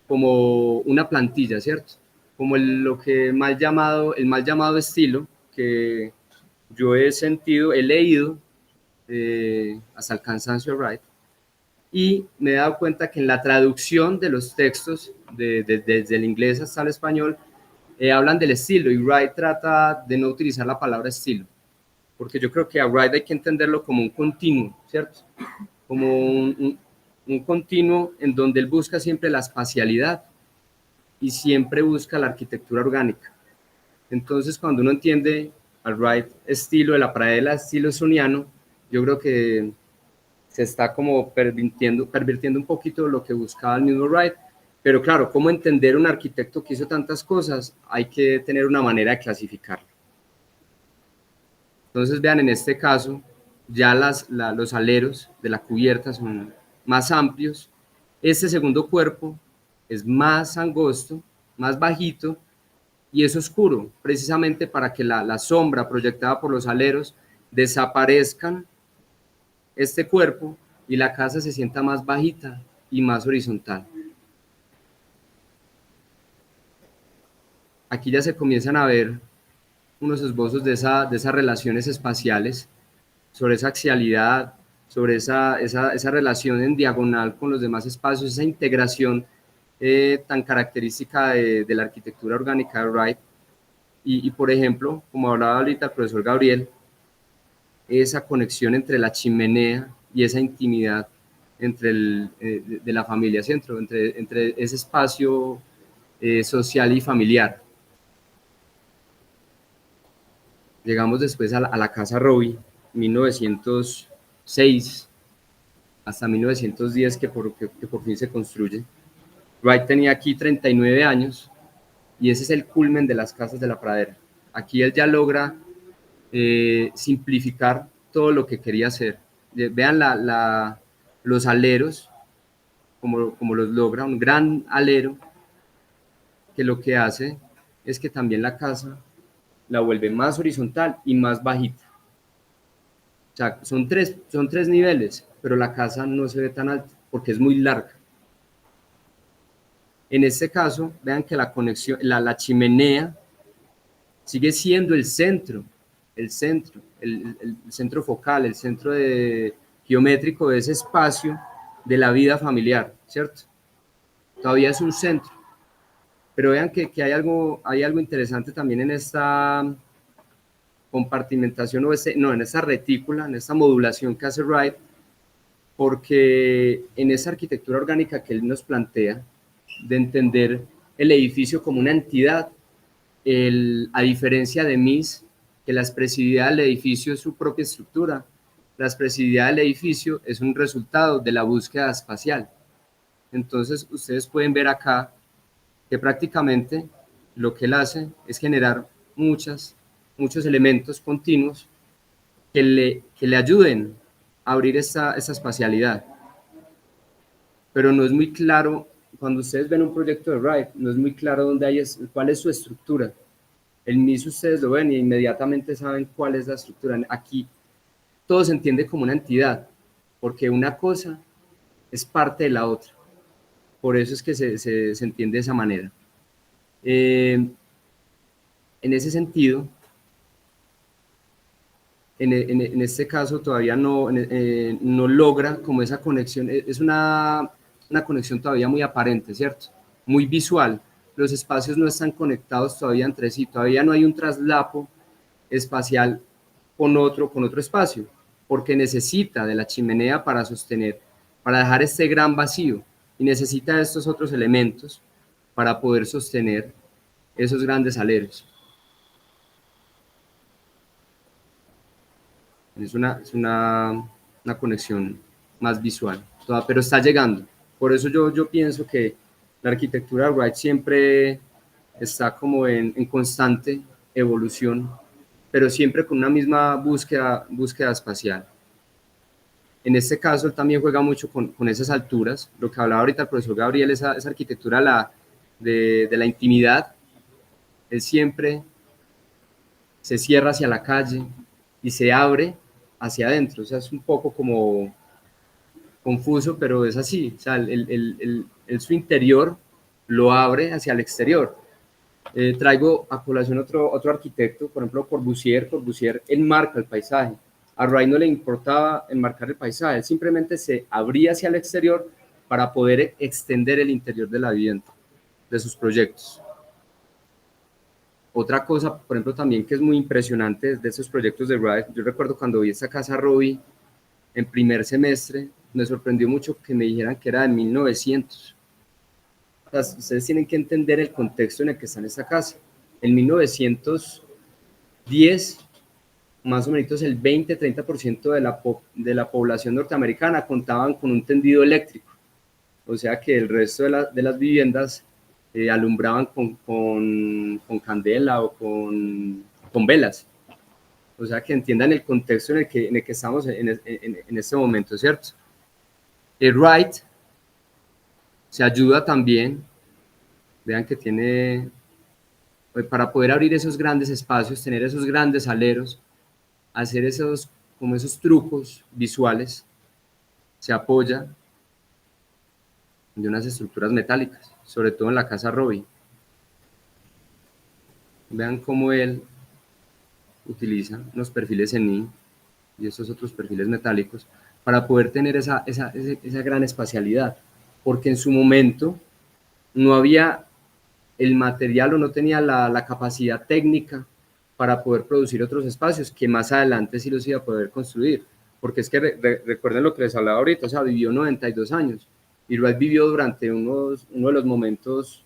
como una plantilla, ¿cierto? Como el mal llamado estilo que yo he leído hasta el cansancio Wright, y me he dado cuenta que en la traducción de los textos, desde el inglés hasta el español, hablan del estilo, y Wright trata de no utilizar la palabra estilo, porque yo creo que a Wright hay que entenderlo como un continuo, ¿cierto? Como un continuo en donde él busca siempre la espacialidad y siempre busca la arquitectura orgánica. Entonces, cuando uno entiende al Wright estilo de la Pradella, estilo soniano, yo creo que se está como pervirtiendo un poquito lo que buscaba el mismo Wright. Pero claro, ¿cómo entender un arquitecto que hizo tantas cosas? Hay que tener una manera de clasificarlo. Entonces, vean, en este caso, ya los aleros de la cubierta son más amplios. Este segundo cuerpo es más angosto, más bajito, y es oscuro, precisamente para que la sombra proyectada por los aleros desaparezcan este cuerpo y la casa se sienta más bajita y más horizontal. Aquí ya se comienzan a ver unos esbozos de esas relaciones espaciales, sobre esa axialidad, sobre esa relación en diagonal con los demás espacios, esa integración tan característica de la arquitectura orgánica de Wright. Y, por ejemplo, como hablaba ahorita el profesor Gabriel, esa conexión entre la chimenea y esa intimidad entre de la familia centro, entre ese espacio social y familiar. Llegamos después a la Casa Robbie, 1906 hasta 1910, que por fin se construye. Wright tenía aquí 39 años y ese es el culmen de las casas de la pradera. Aquí él ya logra simplificar todo lo que quería hacer. Vean los aleros, como los logra, un gran alero que lo que hace es que también la casa la vuelve más horizontal y más bajita. O sea, son tres niveles, pero la casa no se ve tan alta porque es muy larga. En este caso, vean que la conexión, la chimenea sigue siendo el centro focal, el centro geométrico de ese espacio de la vida familiar, ¿cierto? Todavía es un centro. Pero vean que hay algo interesante también en esta compartimentación, en esta retícula, en esta modulación que hace Wright, porque en esa arquitectura orgánica que él nos plantea, de entender el edificio como una entidad, a diferencia de Mies, que la expresividad del edificio es su propia estructura, la expresividad del edificio es un resultado de la búsqueda espacial. Entonces, ustedes pueden ver acá que prácticamente lo que él hace es generar muchos elementos continuos que le ayuden a abrir esta espacialidad. Pero no es muy claro, cuando ustedes ven un proyecto de Wright, no es muy claro cuál es su estructura. El MIS ustedes lo ven y inmediatamente saben cuál es la estructura. Aquí todo se entiende como una entidad, porque una cosa es parte de la otra. Por eso es que se entiende de esa manera. En ese sentido, en este caso todavía no logra como esa conexión, es una conexión todavía muy aparente, ¿cierto? Muy visual. Los espacios no están conectados todavía entre sí, todavía no hay un traslapo espacial con otro espacio, porque necesita de la chimenea para dejar este gran vacío, y necesita de estos otros elementos para poder sostener esos grandes aleros. Es una conexión más visual, pero está llegando. Por eso yo pienso que la arquitectura de Wright siempre está como en constante evolución, pero siempre con una misma búsqueda espacial. En este caso, él también juega mucho con esas alturas, lo que hablaba ahorita el profesor Gabriel, esa arquitectura de la intimidad. Él siempre se cierra hacia la calle y se abre hacia adentro. O sea, es un poco como confuso, pero es así. O sea, su interior lo abre hacia el exterior. Traigo a colación otro arquitecto, por ejemplo, Corbusier. Corbusier enmarca el paisaje. A Wright no le importaba enmarcar el paisaje, él simplemente se abría hacia el exterior para poder extender el interior de la vivienda, de sus proyectos. Otra cosa, por ejemplo, también que es muy impresionante de esos proyectos de Wright, yo recuerdo cuando vi esta Casa Robbie en primer semestre, me sorprendió mucho que me dijeran que era de 1900. O sea, ustedes tienen que entender el contexto en el que está en esta casa. En 1910, más o menos el 20-30% de la población norteamericana contaban con un tendido eléctrico. O sea que el resto de las viviendas alumbraban con candela o con velas. O sea que entiendan el contexto en el que estamos en este momento, ¿cierto? Wright se ayuda también, vean que tiene, para poder abrir esos grandes espacios, tener esos grandes aleros, hacer esos trucos visuales, se apoya de unas estructuras metálicas, sobre todo en la casa Robbie. Vean cómo él utiliza los perfiles en I y estos otros perfiles metálicos para poder tener esa gran espacialidad, porque en su momento no había el material o no tenía la capacidad técnica para poder producir otros espacios que más adelante sí los iba a poder construir, porque es que recuerden lo que les hablaba ahorita, o sea, vivió 92 años, y Wright vivió durante uno de los momentos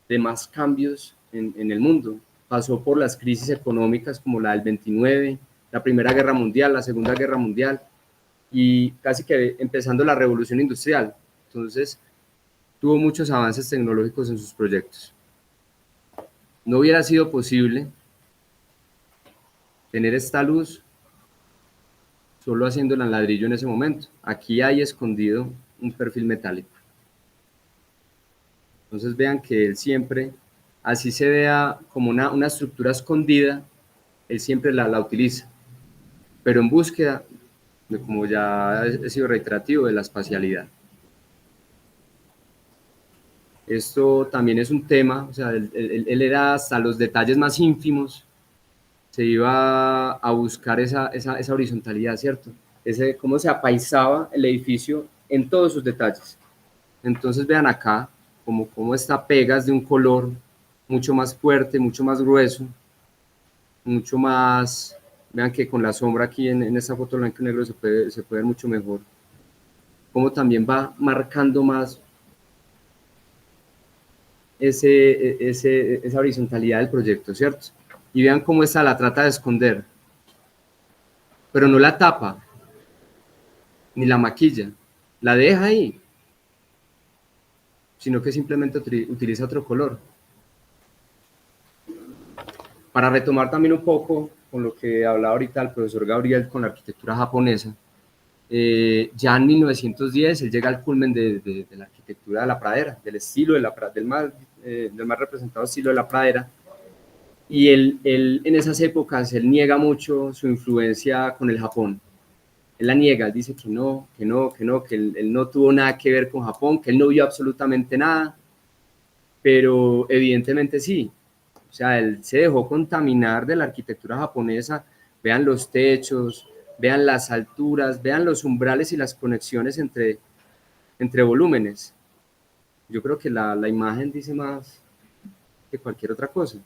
de más cambios en el mundo. Pasó por las crisis económicas como la del 29, la Primera Guerra Mundial, la Segunda Guerra Mundial, y casi que empezando la Revolución Industrial. Entonces, tuvo muchos avances tecnológicos en sus proyectos. No hubiera sido posible tener esta luz solo haciéndola en ladrillo en ese momento. Aquí hay escondido un perfil metálico. Entonces vean que él siempre, así se vea como una estructura escondida, él siempre la utiliza, pero en búsqueda, de, como ya he sido reiterativo, de la espacialidad. Esto también es un tema, o sea, él era hasta los detalles más ínfimos, se iba a buscar esa horizontalidad, ¿cierto? Cómo se apaisaba el edificio en todos sus detalles. Entonces vean acá, cómo está Pegas de un color mucho más fuerte, mucho más grueso, mucho más, vean que con la sombra aquí en esta foto blanco y negro se puede ver mucho mejor, cómo también va marcando más esa horizontalidad del proyecto, ¿cierto? Y vean cómo esta la trata de esconder, pero no la tapa, ni la maquilla, la deja ahí, sino que simplemente utiliza otro color. Para retomar también un poco con lo que hablaba ahorita el profesor Gabriel con la arquitectura japonesa, ya en 1910 él llega al culmen de la arquitectura de la pradera, del estilo del más representado estilo de la pradera, y él en esas épocas él niega mucho su influencia con el Japón. Él la niega, él dice que él no tuvo nada que ver con Japón, que él no vio absolutamente nada, pero evidentemente sí. O sea, él se dejó contaminar de la arquitectura japonesa. Vean los techos, vean las alturas, vean los umbrales y las conexiones entre volúmenes. Yo creo que la imagen dice más que cualquier otra cosa.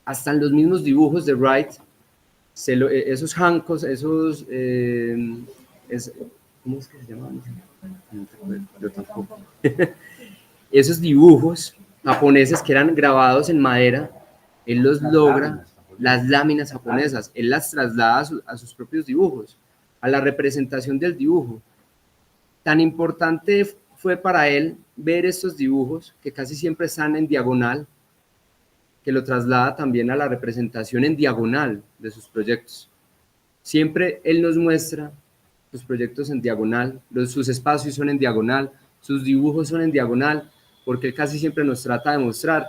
Hasta en los mismos dibujos de Wright, esos hancos, ¿cómo es que se llaman? Yo tampoco. Esos dibujos japoneses que eran grabados en madera, él los logra, las láminas japonesas, él las traslada a sus propios dibujos, a la representación del dibujo. Tan importante fue para él ver estos dibujos, que casi siempre están en diagonal, que lo traslada también a la representación en diagonal de sus proyectos. Siempre él nos muestra sus proyectos en diagonal, sus espacios son en diagonal, sus dibujos son en diagonal, porque él casi siempre nos trata de mostrar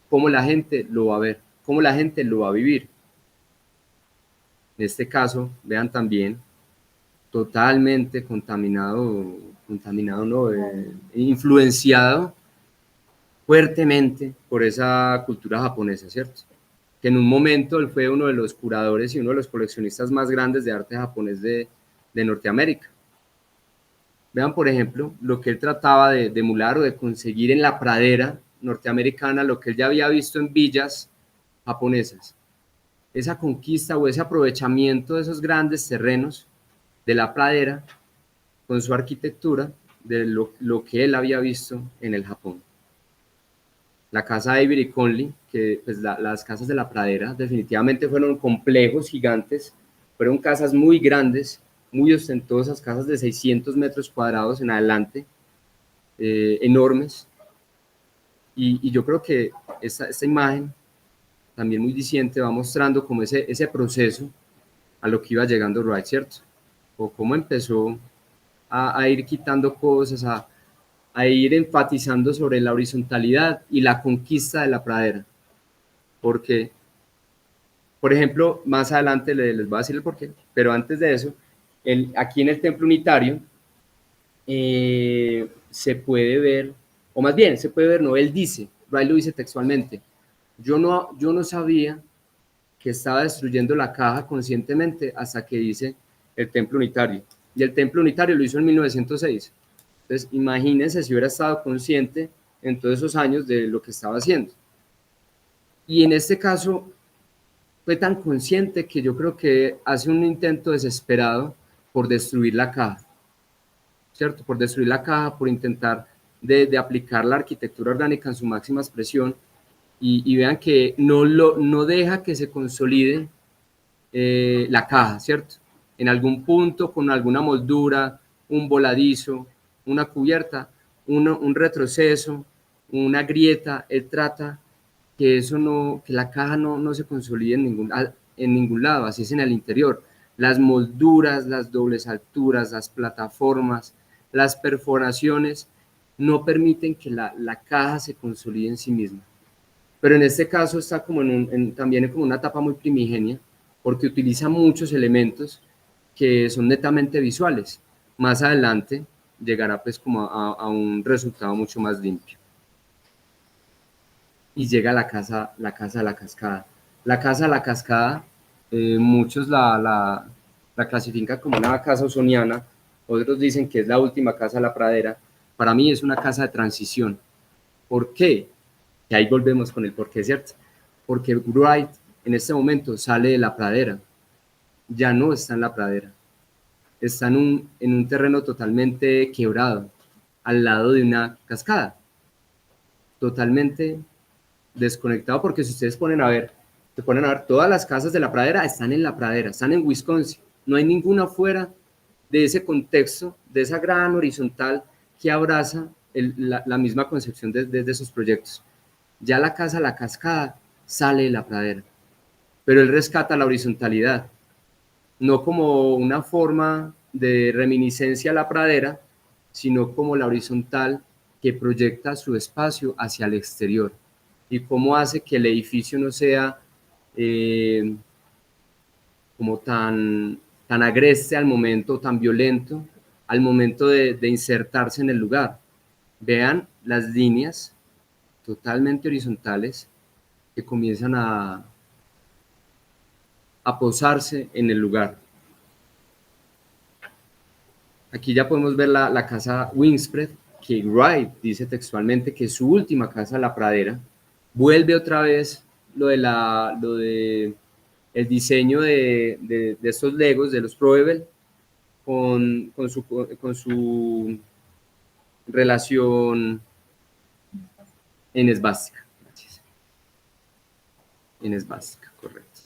cómo la gente lo va a ver, cómo la gente lo va a vivir. En este caso, vean también, totalmente influenciado fuertemente por esa cultura japonesa, ¿cierto? Que en un momento él fue uno de los curadores y uno de los coleccionistas más grandes de arte japonés de Norteamérica. Vean, por ejemplo, lo que él trataba de emular o de conseguir en la pradera norteamericana, lo que él ya había visto en villas japonesas. Esa conquista o ese aprovechamiento de esos grandes terrenos, de la pradera con su arquitectura de lo que él había visto en el Japón. La casa de Avery Conley, que pues las casas de la pradera definitivamente fueron complejos gigantes, fueron casas muy grandes, muy ostentosas, casas de 600 metros cuadrados en adelante, enormes, y yo creo que esta imagen, también muy diciente, va mostrando como ese proceso a lo que iba llegando Wright, ¿cierto? O cómo empezó a ir quitando cosas, a ir enfatizando sobre la horizontalidad y la conquista de la pradera. Porque, por ejemplo, más adelante les voy a decir el porqué, pero antes de eso, aquí en el templo unitario se puede ver, o más bien, se puede ver, no, él dice, Wright lo dice textualmente, yo no sabía que estaba destruyendo la caja conscientemente hasta que dice el templo unitario. Y el templo unitario lo hizo en 1906. Entonces, imagínense si hubiera estado consciente en todos esos años de lo que estaba haciendo. Y en este caso, fue tan consciente que yo creo que hace un intento desesperado por destruir la caja, ¿cierto? Por destruir la caja, por intentar de aplicar la arquitectura orgánica en su máxima expresión, y vean que no deja que se consolide la caja, ¿cierto? En algún punto, con alguna moldura, un voladizo, una cubierta, un retroceso, una grieta, él trata que que la caja no se consolide en ningún lado, así es en el interior. Las molduras, las dobles alturas, las plataformas, las perforaciones no permiten que la caja se consolide en sí misma. Pero en este caso está como también como una etapa muy primigenia, porque utiliza muchos elementos que son netamente visuales. Más adelante llegará pues como a un resultado mucho más limpio. Y llega la casa de la cascada. La casa de la cascada, muchos la clasifican como una casa ausoniana, otros dicen que es la última casa de la pradera. Para mí es una casa de transición. ¿Por qué? Y ahí volvemos con el por qué, ¿cierto? Porque Wright en este momento sale de la pradera, ya no está en la pradera, está en un terreno totalmente quebrado, al lado de una cascada, totalmente desconectado, porque si ustedes se ponen a ver, todas las casas de la pradera, están en Wisconsin, no hay ninguna fuera de ese contexto, de esa gran horizontal que abraza la misma concepción de esos proyectos. Ya la casa, la cascada, sale de la pradera, pero él rescata la horizontalidad, no como una forma de reminiscencia a la pradera, sino como la horizontal que proyecta su espacio hacia el exterior, y cómo hace que el edificio no sea como tan agreste al momento, tan violento al momento de insertarse en el lugar. Vean las líneas totalmente horizontales que comienzan a posarse en el lugar. Aquí ya podemos ver la casa Wingspread, que Wright dice textualmente que es su última casa, la pradera. Vuelve otra vez lo de el diseño de estos Legos, de los Proebel, con su relación en esvástica. Gracias. En esvástica, correcto.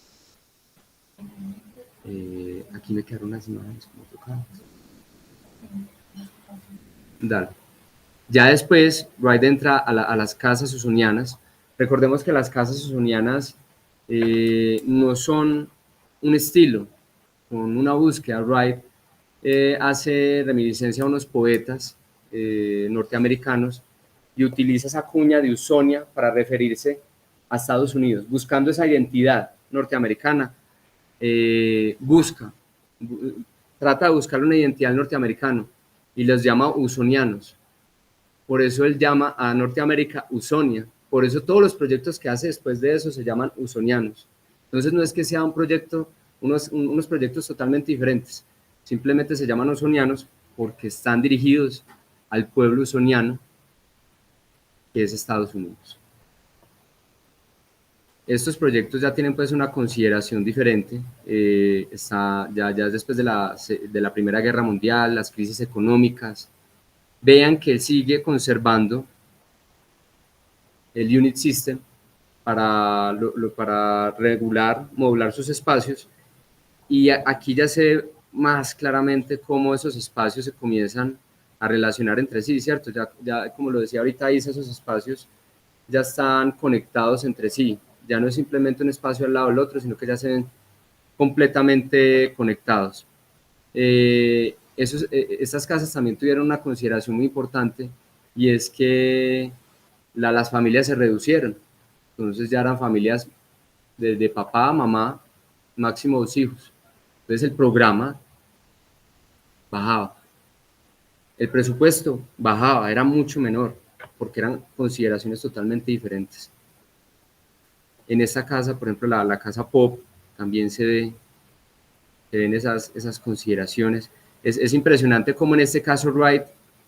Aquí me quedaron unas imágenes como tocadas. Dale. Ya después, Wright entra a las casas usonianas. Recordemos que las casas usonianas no son un estilo, con una búsqueda. Wright hace reminiscencia a unos poetas norteamericanos y utiliza esa cuña de Usonia para referirse a Estados Unidos, buscando esa identidad norteamericana. Trata de buscar una identidad norteamericana y los llama usonianos. Por eso él llama a Norteamérica Usonia. Por eso todos los proyectos que hace después de eso se llaman usonianos. Entonces no es que sea un proyecto, unos proyectos totalmente diferentes. Simplemente se llaman usonianos porque están dirigidos al pueblo usoniano, que es Estados Unidos. estos proyectos ya tienen pues una consideración diferente, ya es después de la Primera Guerra Mundial, las crisis económicas. Vean que él sigue conservando el unit system para regular, modular sus espacios, y aquí ya se ve más claramente cómo esos espacios se comienzan a relacionar entre sí, ¿cierto? Ya como lo decía ahorita Isa, esos espacios ya están conectados entre sí, ya no es simplemente un espacio al lado del otro, sino que ya se ven completamente conectados. Estas casas también tuvieron una consideración muy importante, y es que las familias se reducieron, entonces ya eran familias de papá, mamá, máximo 2 hijos. Entonces el programa bajaba, el presupuesto bajaba, era mucho menor, porque eran consideraciones totalmente diferentes. En esta casa, por ejemplo, la casa Pop, también se ven esas consideraciones. Es impresionante cómo en este caso Wright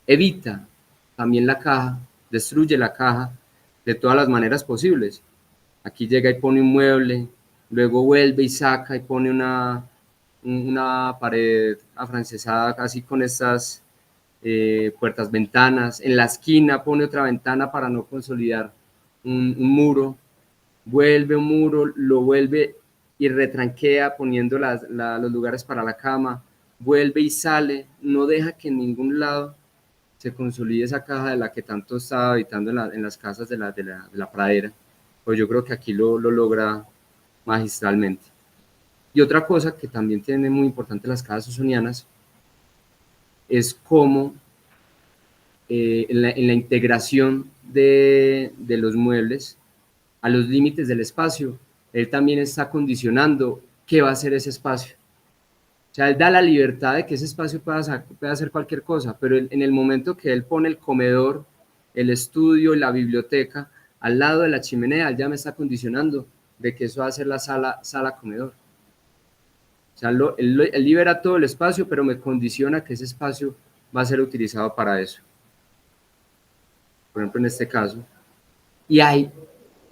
evita también la caja, destruye la caja de todas las maneras posibles. Aquí llega y pone un mueble, luego vuelve y saca y pone una pared afrancesada así con estas puertas, ventanas. En la esquina pone otra ventana para no consolidar un muro. Vuelve un muro, lo vuelve y retranquea poniendo los lugares para la cama. Vuelve y sale, no deja que en ningún lado se consolide esa caja de la que tanto estaba habitando en las casas de la pradera. Pues yo creo que aquí lo logra magistralmente. Y otra cosa que también tiene muy importante las casas usonianas es cómo en la integración de los muebles a los límites del espacio, él también está condicionando qué va a ser ese espacio. O sea, él da la libertad de que ese espacio pueda hacer cualquier cosa, pero en el momento que él pone el comedor, el estudio, la biblioteca al lado de la chimenea, él ya me está condicionando de que eso va a ser la sala comedor. O sea, él libera todo el espacio, pero me condiciona que ese espacio va a ser utilizado para eso. Por ejemplo, en este caso. Y hay,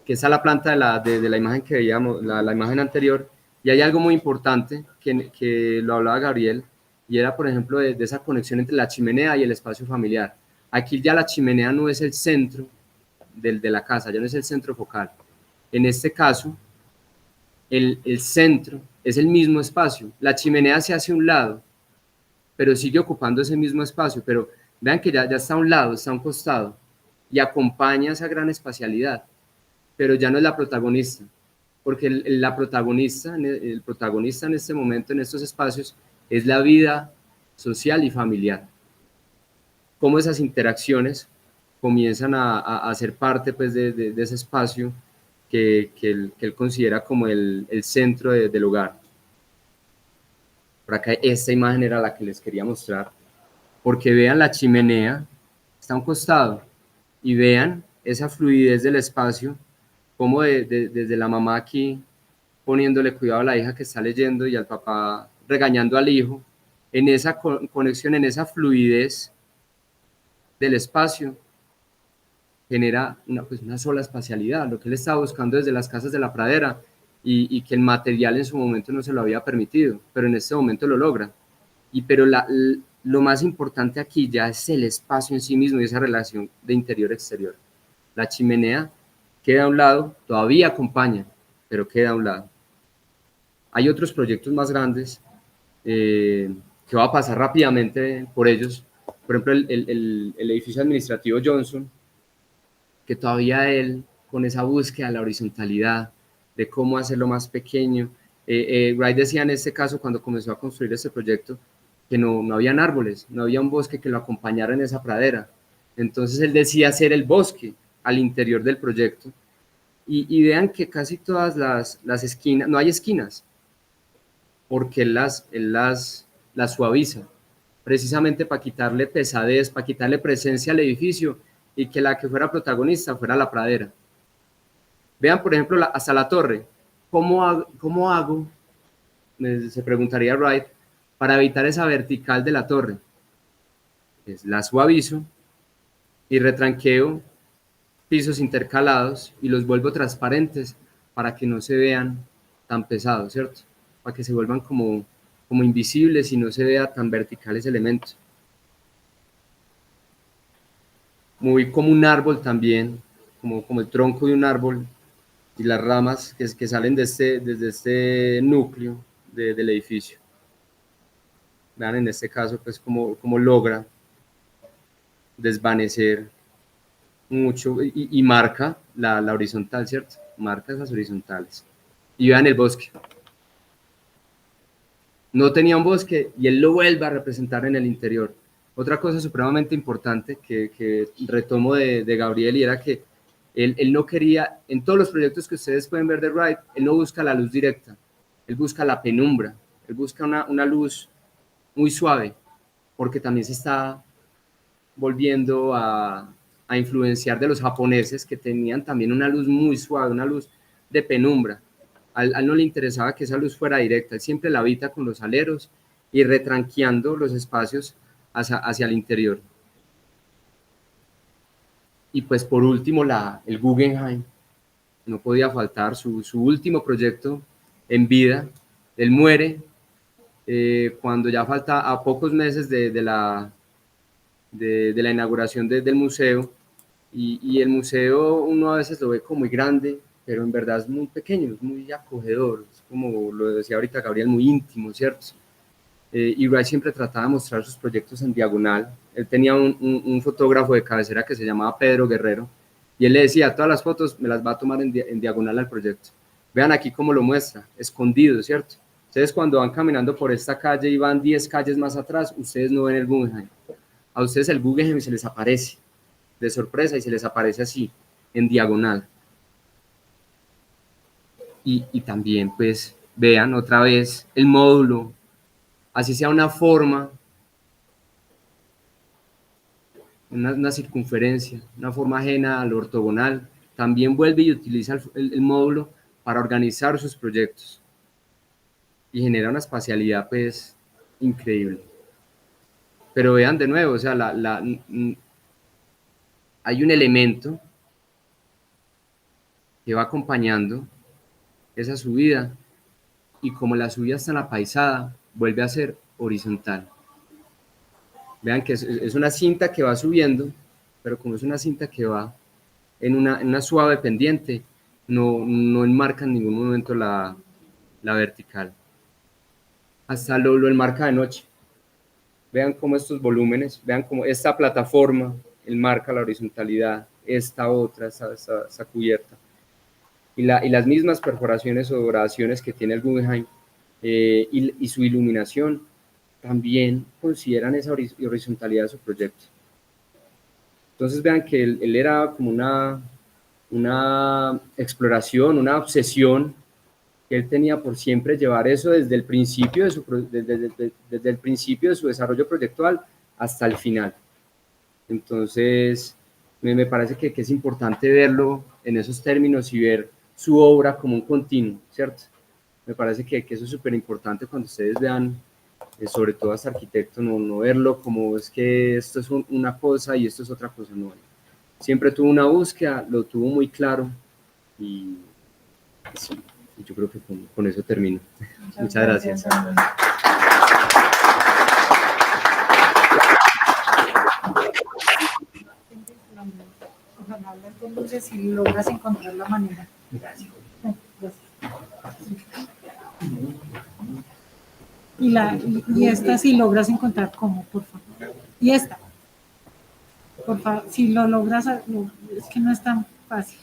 que esa es la planta de la imagen que veíamos, la imagen anterior, y hay algo muy importante que lo hablaba Gabriel, y era, por ejemplo, de esa conexión entre la chimenea y el espacio familiar. Aquí ya la chimenea no es el centro de la casa, ya no es el centro focal. En este caso, el centro es el mismo espacio. La chimenea se hace a un lado, pero sigue ocupando ese mismo espacio. Pero vean que ya está a un lado, está a un costado, y acompaña esa gran espacialidad, pero ya no es la protagonista, porque el protagonista en este momento, en estos espacios, es la vida social y familiar. Cómo esas interacciones comienzan a ser parte pues, de ese espacio que él considera como el centro del hogar. Por acá esta imagen era la que les quería mostrar, porque vean la chimenea, está a un costado, y vean esa fluidez del espacio, como desde la mamá aquí poniéndole cuidado a la hija que está leyendo y al papá regañando al hijo, en esa conexión, en esa fluidez del espacio, genera una sola espacialidad, lo que él estaba buscando desde las casas de la pradera, y que el material en su momento no se lo había permitido, pero en este momento lo logra. Pero lo más importante aquí ya es el espacio en sí mismo y esa relación de interior-exterior. La chimenea queda a un lado, todavía acompaña, pero queda a un lado. Hay otros proyectos más grandes que va a pasar rápidamente por ellos. Por ejemplo, el edificio administrativo Johnson, que todavía él, con esa búsqueda de la horizontalidad, de cómo hacerlo más pequeño. Wright decía en este caso, cuando comenzó a construir este proyecto, que no habían árboles, no había un bosque que lo acompañara en esa pradera. Entonces él decía hacer el bosque al interior del proyecto. Y vean que casi todas las esquinas, no hay esquinas, porque él las suaviza, precisamente para quitarle pesadez, para quitarle presencia al edificio, y que la que fuera protagonista fuera la pradera. Vean, por ejemplo, hasta la torre. ¿Cómo hago? Se preguntaría Wright, para evitar esa vertical de la torre. Pues la suavizo y retranqueo pisos intercalados y los vuelvo transparentes para que no se vean tan pesados, ¿cierto? Para que se vuelvan como invisibles y no se vea tan vertical ese elemento. Muy como un árbol también, como el tronco de un árbol y las ramas que salen desde este núcleo del edificio. Vean en este caso pues como logra desvanecer mucho y marca la horizontal, ¿cierto? Marca esas horizontales. Y vean el bosque. No tenía un bosque y él lo vuelve a representar en el interior. Otra cosa supremamente importante que retomo de Gabriel, y era que él no quería, en todos los proyectos que ustedes pueden ver de Wright, él no busca la luz directa, él busca la penumbra, él busca una luz muy suave, porque también se está volviendo a influenciar de los japoneses, que tenían también una luz muy suave, una luz de penumbra. A él no le interesaba que esa luz fuera directa, él siempre la habita con los aleros y retranqueando los espacios hacia el interior. Y pues por último el Guggenheim, no podía faltar, su último proyecto en vida. Él muere cuando ya falta a pocos meses de la inauguración del museo, y el museo uno a veces lo ve como muy grande, pero en verdad es muy pequeño, es muy acogedor, es como lo decía ahorita Gabriel, muy íntimo, ¿cierto? Y Wright siempre trataba de mostrar sus proyectos en diagonal. Él tenía un fotógrafo de cabecera que se llamaba Pedro Guerrero, y él le decía, todas las fotos me las va a tomar en diagonal al proyecto. Vean aquí cómo lo muestra, escondido, ¿cierto? Ustedes cuando van caminando por esta calle y van 10 calles más atrás, ustedes no ven el Guggenheim. A ustedes el Guggenheim se les aparece de sorpresa y se les aparece así, en diagonal. Y también, pues, vean otra vez el módulo, así sea una forma, una circunferencia, una forma ajena al ortogonal, también vuelve y utiliza el módulo para organizar sus proyectos. Y genera una espacialidad, pues, increíble. Pero vean de nuevo, o sea, hay un elemento que va acompañando esa subida, y como la subida está en la paisada, vuelve a ser horizontal. Vean que es una cinta que va subiendo, pero como es una cinta que va en una suave pendiente, no enmarca en ningún momento la vertical. Hasta lo enmarca de noche. Vean cómo estos volúmenes, vean cómo esta plataforma enmarca la horizontalidad, esta otra, esa cubierta. Y las mismas perforaciones o doraciones que tiene el Guggenheim y su iluminación también consideran esa horizontalidad de su proyecto. Entonces vean que él era como una exploración, una obsesión que él tenía por siempre llevar eso desde el principio desde el principio de su desarrollo proyectual hasta el final. Entonces me parece que es importante verlo en esos términos y ver su obra como un continuo, ¿cierto? Me parece que eso es súper importante cuando ustedes vean, sobre todo a este arquitecto, no verlo como es que esto es una cosa y esto es otra cosa, no. Siempre tuvo una búsqueda, lo tuvo muy claro, y sí, yo creo que con eso termino. Muchas gracias. Ojalá entonces si logras encontrar la manera. Gracias. Y esta si logras encontrar cómo, por favor. Y esta. Por favor, si lo logras, es que no es tan fácil.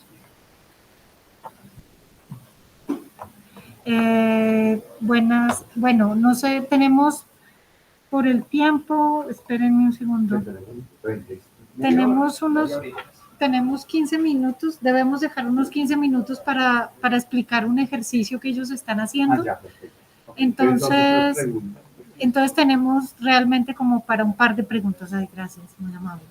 Bueno, no sé, tenemos por el tiempo, espérenme un segundo. Tenemos 15 minutos, debemos dejar unos 15 minutos para explicar un ejercicio que ellos están haciendo. Entonces tenemos realmente como para un par de preguntas. Ay, gracias, muy amable.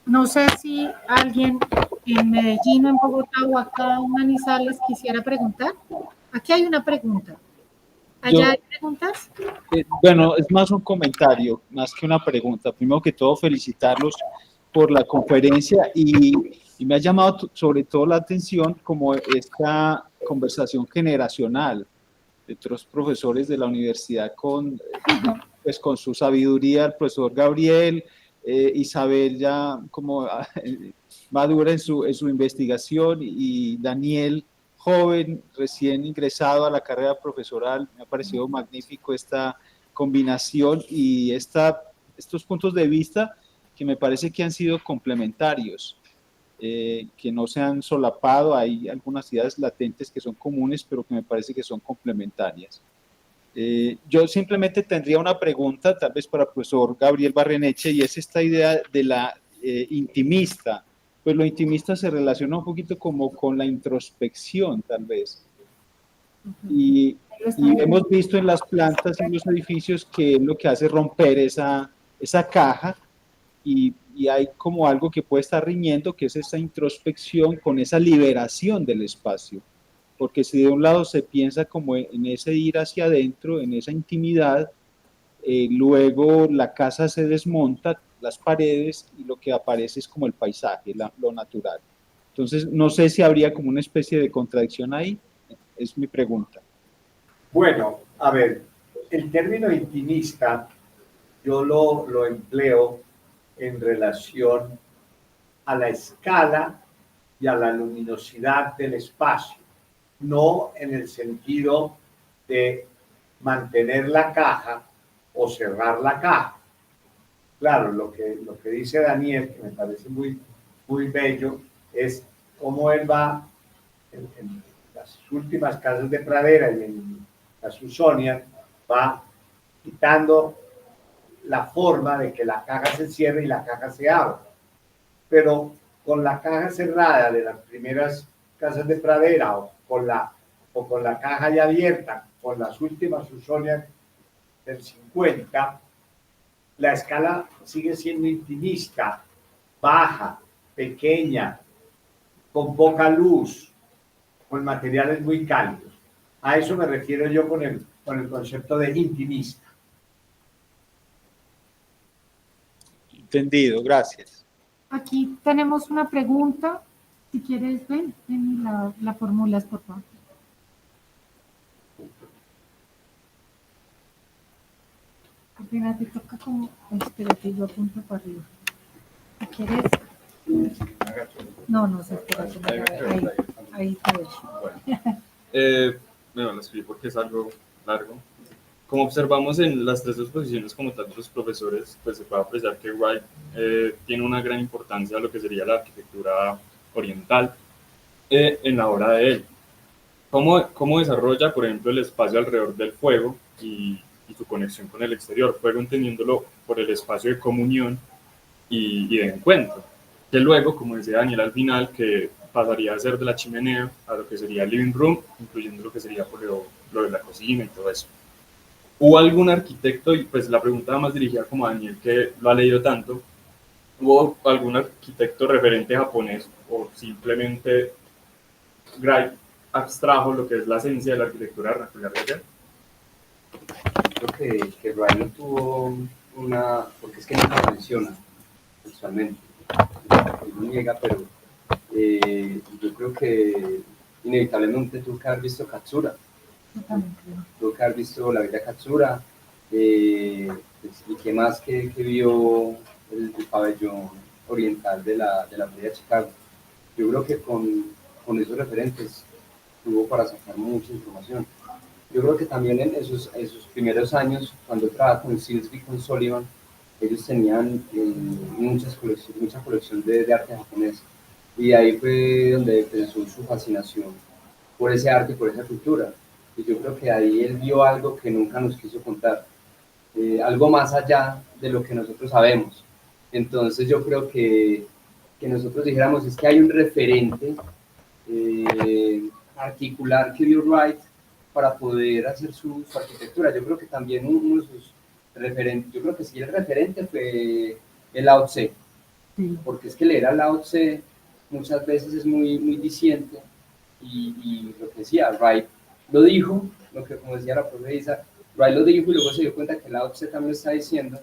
No sé si alguien en Medellín, en Bogotá o acá en Manizales quisiera preguntar. Aquí hay una pregunta. ¿Allá hay preguntas? Bueno, es más un comentario, más que una pregunta. Primero que todo, felicitarlos por la conferencia y Y me ha llamado sobre todo la atención como esta conversación generacional de otros profesores de la universidad pues con su sabiduría, el profesor Gabriel, Isabel ya como madura en su investigación y Daniel joven, recién ingresado a la carrera profesoral. Me ha parecido magnífico esta combinación y estos puntos de vista que me parece que han sido complementarios, que no se han solapado. Hay algunas ideas latentes que son comunes, pero que me parece que son complementarias. Yo simplemente tendría una pregunta, tal vez para el profesor Gabriel Barreneche, y es esta idea de la intimista. Pues lo intimista se relaciona un poquito como con la introspección, tal vez. Y hemos visto en las plantas, en los edificios, que lo que hace es romper esa caja y hay como algo que puede estar riñendo, que es esa introspección con esa liberación del espacio. Porque si de un lado se piensa como en ese ir hacia adentro, en esa intimidad, luego la casa se desmonta, las paredes, y lo que aparece es como el paisaje, lo natural. Entonces, no sé si habría como una especie de contradicción ahí, es mi pregunta. Bueno, a ver, el término intimista yo lo empleo en relación a la escala y a la luminosidad del espacio, no en el sentido de mantener la caja o cerrar la caja. Claro, lo que dice Daniel, que me parece muy bello, es cómo él va en las últimas casas de Pradera y en las Usonian, va quitando la forma de que la caja se cierre y la caja se abra. Pero con la caja cerrada de las primeras casas de Pradera o con la caja ya abierta, con las últimas Usonian del 50, la escala sigue siendo intimista, baja, pequeña, con poca luz, con materiales muy cálidos. A eso me refiero yo con el concepto de intimista. Entendido, gracias. Aquí tenemos una pregunta. Si quieres, ven y la formulas, por favor. Apenas te toca como... Espérate, yo apunto para arriba. Si quieres... No, se espera. Ahí te ves. Bueno, lo escribí porque es algo largo. Como observamos en las tres exposiciones como tal de los profesores, pues se puede apreciar que Wright tiene una gran importancia a lo que sería la arquitectura oriental en la obra de él. ¿Cómo desarrolla, por ejemplo, el espacio alrededor del fuego y su conexión con el exterior? Fuego entendiéndolo por el espacio de comunión y de encuentro, que luego, como decía Daniel al final, que pasaría a ser de la chimenea a lo que sería el living room, incluyendo lo que sería por lo de la cocina y todo eso. ¿Hubo algún arquitecto, y pues la pregunta más dirigida como a Daniel, que lo ha leído tanto, hubo algún arquitecto referente japonés o simplemente Wright abstrajo lo que es la esencia de la arquitectura vernacular de allá? Creo que Wright no tuvo una, porque es que nunca lo menciona sexualmente, él lo niega, pero yo creo que inevitablemente tuvo que haber visto Katsura. Tuvo que haber visto la Bella Katsura, pues, y qué más que vio el pabellón oriental de la Feria de Chicago. Yo creo que con esos referentes tuvo para sacar mucha información. Yo creo que también en esos primeros años, cuando trabajaba con Silsby, con Sullivan, ellos tenían mucha colección de arte japonés. Y ahí fue donde empezó su fascinación por ese arte y por esa cultura. Y yo creo que ahí él vio algo que nunca nos quiso contar, algo más allá de lo que nosotros sabemos. Entonces yo creo que nosotros dijéramos es que hay un referente particular que vio Wright para poder hacer su arquitectura. Yo creo que también uno de sus referentes, yo creo que sí el referente fue el Lao Tse, porque es que leer a Lao Tse muchas veces es muy diciente y lo que decía, Wright lo dijo, lo que como decía la profe Isa, Wright lo dijo y luego se dio cuenta que Lao Tse también lo está diciendo.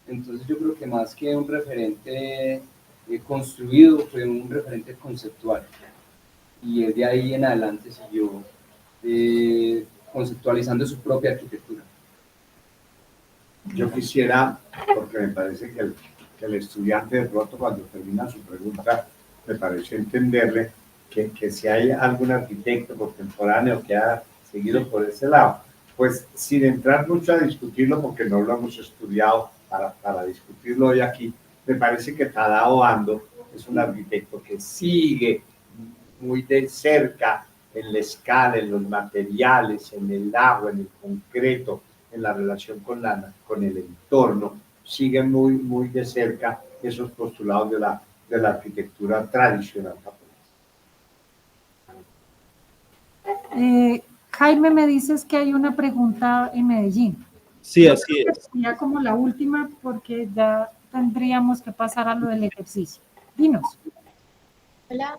Entonces yo creo que más que un referente construido fue un referente conceptual, y desde ahí en adelante siguió conceptualizando su propia arquitectura. Yo quisiera, porque me parece que el estudiante de pronto cuando termina su pregunta, me parece entenderle que si hay algún arquitecto contemporáneo que ha seguido por ese lado, pues sin entrar mucho a discutirlo, porque no lo hemos estudiado para discutirlo hoy aquí, me parece que Tadao Ando es un arquitecto que sigue muy de cerca en la escala, en los materiales, en el agua, en el concreto, en la relación con el entorno, sigue muy de cerca esos postulados de la arquitectura tradicional japonesa. Jaime, me dices que hay una pregunta en Medellín. Sí, así es. Ya como la última, porque ya tendríamos que pasar a lo del ejercicio. Dinos. Hola,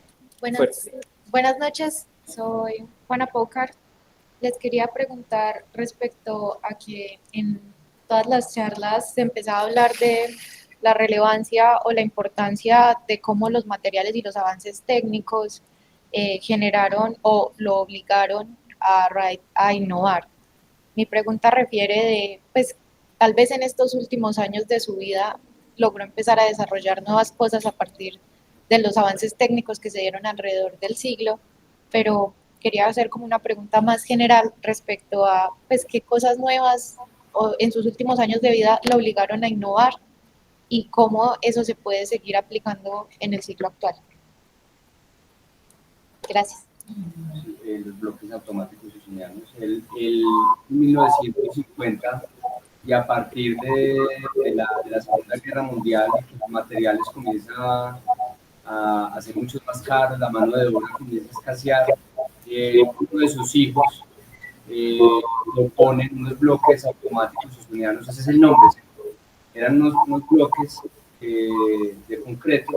buenas noches, soy Juana Pócar. Les quería preguntar respecto a que en todas las charlas se empezaba a hablar de la relevancia o la importancia de cómo los materiales y los avances técnicos generaron o lo obligaron a Wright a innovar. Mi pregunta refiere de, pues, tal vez en estos últimos años de su vida logró empezar a desarrollar nuevas cosas a partir de los avances técnicos que se dieron alrededor del siglo, pero quería hacer como una pregunta más general respecto a, pues, qué cosas nuevas en sus últimos años de vida lo obligaron a innovar y cómo eso se puede seguir aplicando en el siglo actual. Gracias. Los bloques automáticos usonianos. En 1950, y a partir de la Segunda Guerra Mundial, los materiales comienzan a ser mucho más caros, la mano de obra comienza a escasear. Uno de sus hijos lo ponen unos bloques automáticos usonianos, ese es el nombre. Eran unos bloques de concreto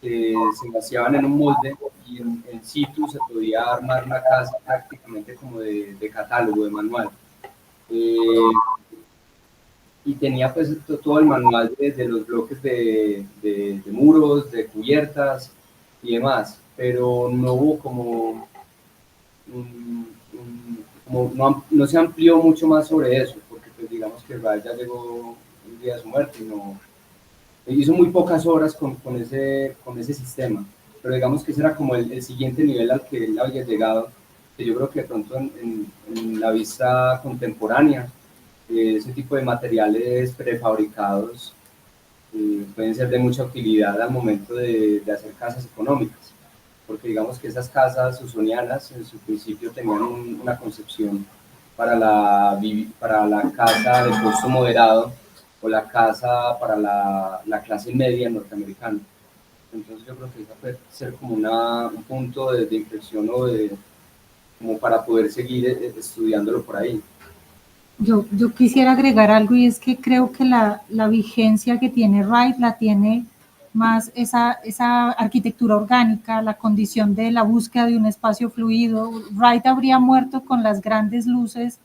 que se vaciaban en un molde y en situ se podía armar una casa prácticamente como de catálogo, de manual. Y tenía pues todo el manual de los bloques de muros, de cubiertas y demás, pero no hubo como no se amplió mucho más sobre eso, porque pues digamos que Wright ya llegó el día de su muerte y no hizo muy pocas horas con ese sistema, pero digamos que ese era como el siguiente nivel al que él había llegado, que yo creo que de pronto en la vista contemporánea ese tipo de materiales prefabricados pueden ser de mucha utilidad al momento de hacer casas económicas, porque digamos que esas casas usonianas en su principio tenían una concepción para la casa de costo moderado o la casa para la clase media norteamericana. Entonces yo creo que esa puede ser como un punto de inflexión o como para poder seguir estudiándolo por ahí. Yo quisiera agregar algo, y es que creo que la vigencia que tiene Wright la tiene más esa arquitectura orgánica, la condición de la búsqueda de un espacio fluido. Wright habría muerto con las grandes luces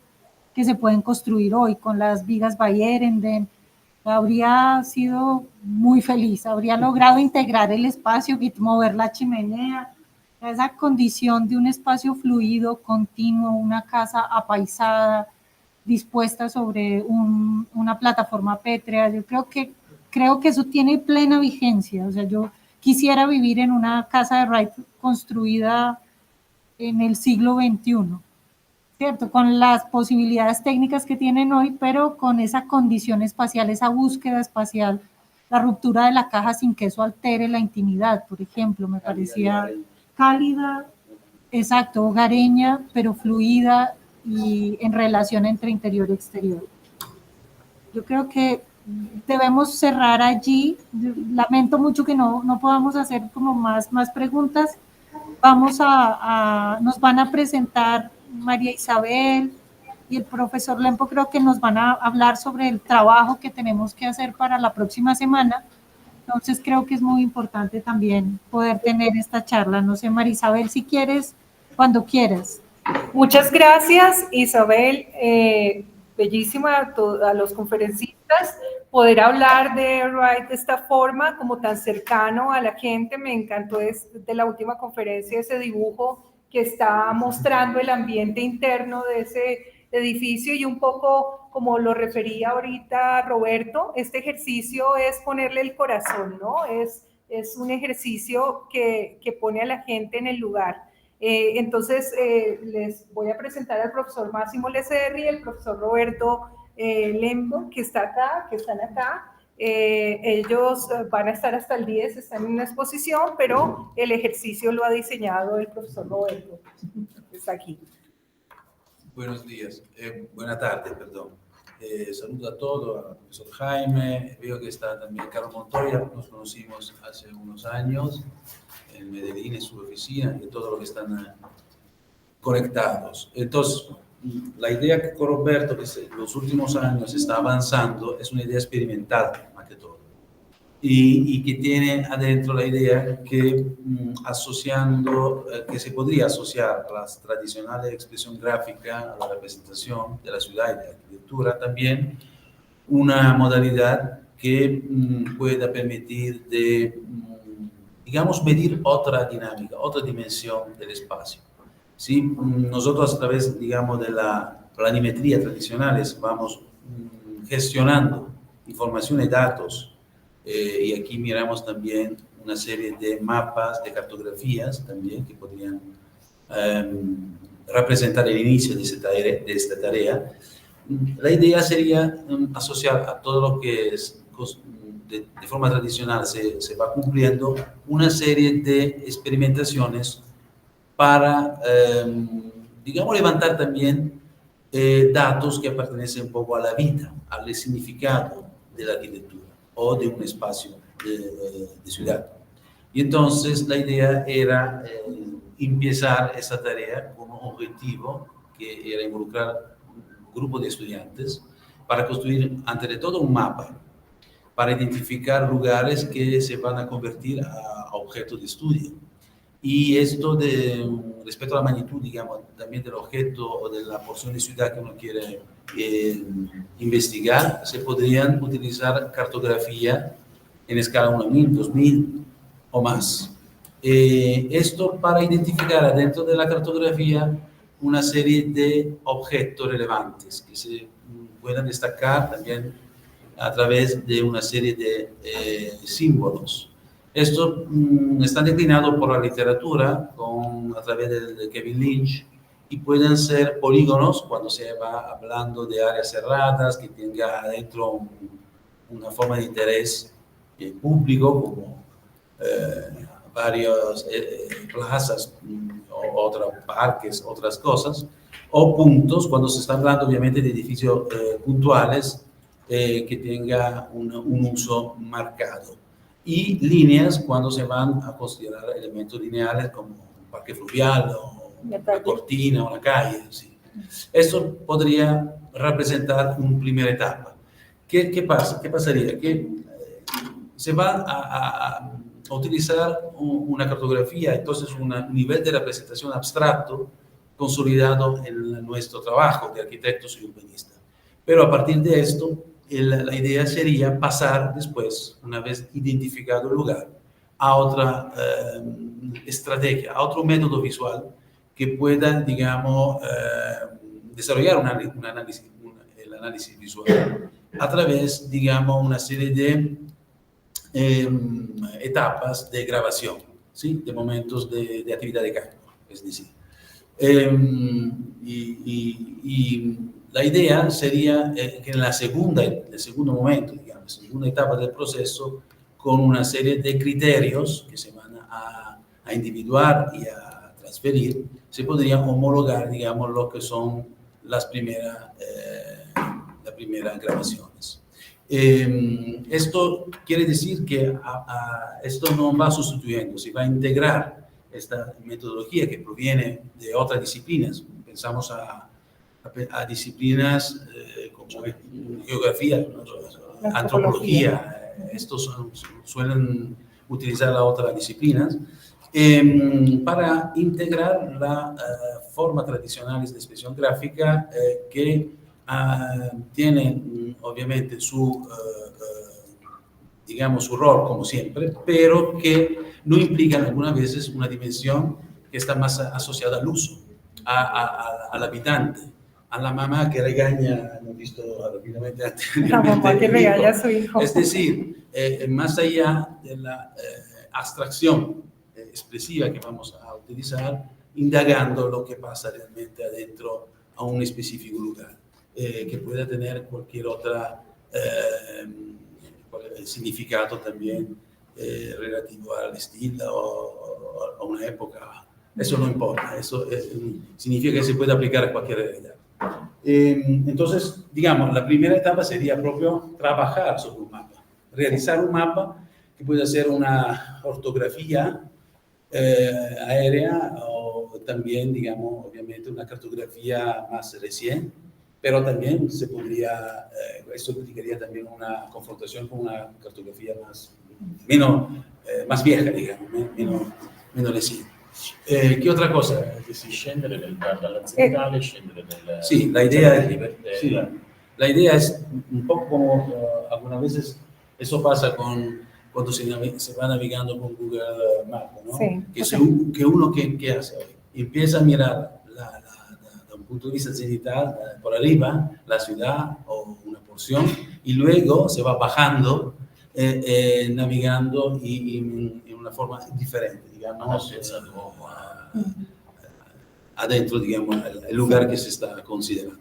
que se pueden construir hoy, con las vigas Bayerenden, habría sido muy feliz, habría logrado integrar el espacio, mover la chimenea, esa condición de un espacio fluido, continuo, una casa apaisada, dispuesta sobre una plataforma pétrea. Yo creo que eso tiene plena vigencia. O sea, yo quisiera vivir en una casa de Wright construida en el siglo XXI, ¿cierto? Con las posibilidades técnicas que tienen hoy, pero con esa condición espacial, esa búsqueda espacial, la ruptura de la caja sin que eso altere la intimidad, por ejemplo, me parecía cálida, exacto, hogareña, pero fluida y en relación entre interior y exterior. Yo creo que debemos cerrar allí. Lamento mucho que no podamos hacer como más preguntas. Nos van a presentar María Isabel y el profesor Lempo, creo que nos van a hablar sobre el trabajo que tenemos que hacer para la próxima semana. Entonces creo que es muy importante también poder tener esta charla. No sé, María Isabel, si quieres, cuando quieras. Muchas gracias, Isabel. Bellísima a los conferencistas. poder hablar de Wright de esta forma, como tan cercano a la gente. Me encantó de la última conferencia ese dibujo que está mostrando el ambiente interno de ese edificio, y un poco como lo refería ahorita Roberto, este ejercicio es ponerle el corazón, ¿no? Es un ejercicio que pone a la gente en el lugar. Entonces, les voy a presentar al profesor Máximo Lecerri y el profesor Roberto Lembo, que están acá. Ellos van a estar hasta el 10, están en una exposición, pero el ejercicio lo ha diseñado el profesor Roberto, está aquí. Buenos días, buena tarde, perdón. Saludo a todos, al profesor Jaime, veo que está también Carlos Montoya, nos conocimos hace unos años en Medellín, en su oficina, y todos los que están conectados. Entonces, la idea que con Roberto, que en los últimos años está avanzando, es una idea experimental, más que todo. Y que tiene adentro la idea que que se podría asociar a las tradicionales expresión gráfica, a la representación de la ciudad y de la arquitectura también, una modalidad que pueda permitir de, digamos, medir otra dinámica, otra dimensión del espacio. ¿Sí? Nosotros a través, digamos, de la planimetría tradicionales vamos gestionando información y datos, y aquí miramos también una serie de mapas, de cartografías también que podrían representar el inicio de esta tarea. La idea sería asociar a todo lo que es, de forma tradicional se va cumpliendo, una serie de experimentaciones para, digamos, levantar también datos que pertenecen un poco a la vida, al significado de la arquitectura o de un espacio de ciudad. Y entonces la idea era empezar esa tarea con un objetivo que era involucrar un grupo de estudiantes para construir, ante todo, un mapa para identificar lugares que se van a convertir a objetos de estudio. Y esto respecto a la magnitud, digamos, también del objeto o de la porción de ciudad que uno quiere investigar, se podrían utilizar cartografía en escala 1000, 2000 o más. Esto para identificar dentro de la cartografía una serie de objetos relevantes que se puedan destacar también a través de una serie de símbolos. Esto está declinado por la literatura a través de Kevin Lynch, y pueden ser polígonos cuando se va hablando de áreas cerradas que tenga adentro una forma de interés público, como varias plazas, otros parques, otras cosas, o puntos cuando se está hablando obviamente de edificios puntuales que tenga un uso marcado. Y líneas cuando se van a considerar elementos lineales como un parque fluvial o una cortina o una calle. Sí. Esto podría representar una primera etapa. ¿Qué pasa? ¿Qué pasaría? Que se va a utilizar una cartografía, entonces un nivel de representación abstracto consolidado en nuestro trabajo de arquitectos y urbanistas. Pero a partir de esto, la idea sería pasar después, una vez identificado el lugar, a otra estrategia, a otro método visual que pueda, digamos, desarrollar el análisis visual a través, digamos, una serie de etapas de grabación, ¿sí? De momentos de actividad de campo, es decir. Y la idea sería que en el segundo momento, digamos, segunda etapa del proceso, con una serie de criterios que se van a individuar y a transferir, se podrían homologar, digamos, lo que son las primeras grabaciones. Esto quiere decir que esto no va sustituyendo, se va a integrar esta metodología que proviene de otras disciplinas. Pensamos a disciplinas como geografía, antropología, estos suelen utilizar las otras disciplinas para integrar la forma tradicional de expresión gráfica que tienen obviamente digamos, su rol, como siempre, pero que no implican algunas veces una dimensión que está más asociada al uso, al habitante, a la mamá que regaña, hemos visto rápidamente anteriormente. La mamá que regaña a su hijo. Es decir, más allá de la abstracción expresiva que vamos a utilizar, indagando lo que pasa realmente adentro a un específico lugar, que pueda tener cualquier otra significado también relativo al estilo o a una época. Eso no importa, eso significa que se puede aplicar a cualquier realidad. Entonces, digamos, la primera etapa sería propio trabajar sobre un mapa, realizar un mapa que puede ser una ortografía aérea o también, digamos, obviamente una cartografía más reciente, pero también se podría, esto implicaría también una confrontación con una cartografía más vieja, digamos, menos reciente. ¿Qué otra cosa? Scendere dall'aziendale, scendere nel... Sí, la idea es un poco como algunas veces eso pasa cuando se va navegando con Google Maps, ¿no? Sí. Que uno que hace, empieza a mirar da un punto de vista cenital, por arriba, la ciudad o una porción, y luego se va bajando, navegando y en una forma diferente, digamos, adentro, digamos, el lugar que se está considerando.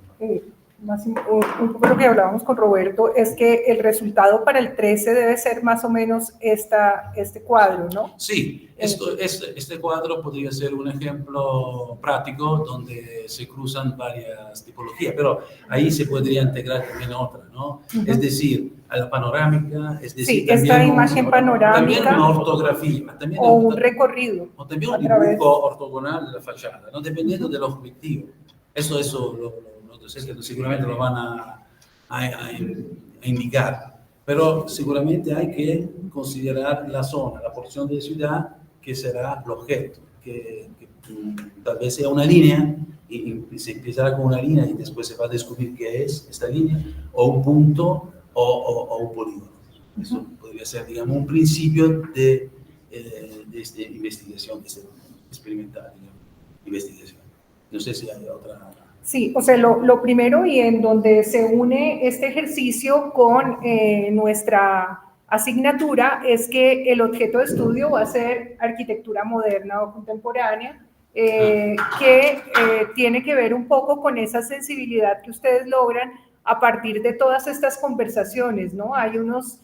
Un poco lo que hablábamos con Roberto es que el resultado para el 13 debe ser más o menos este cuadro, ¿no? Sí, este cuadro podría ser un ejemplo práctico donde se cruzan varias tipologías, pero ahí se podría integrar también otra, ¿no? Es decir, a la panorámica, es decir, sí, esta imagen panorámica. También una ortografía. También o un recorrido. O también un dibujo ortogonal de la fachada, ¿no? Dependiendo del objetivo. Eso seguramente lo van a indicar, pero seguramente hay que considerar la zona, la porción de ciudad que será el objeto, que tal vez sea una línea y se empezará con una línea y después se va a descubrir qué es esta línea, o un punto o un polígono. Eso podría ser, digamos, un principio de esta investigación, de esta experimental, digamos, investigación. No sé si hay otra... Sí, o sea, lo primero y en donde se une este ejercicio con nuestra asignatura es que el objeto de estudio va a ser arquitectura moderna o contemporánea, que tiene que ver un poco con esa sensibilidad que ustedes logran a partir de todas estas conversaciones, ¿no? Hay unos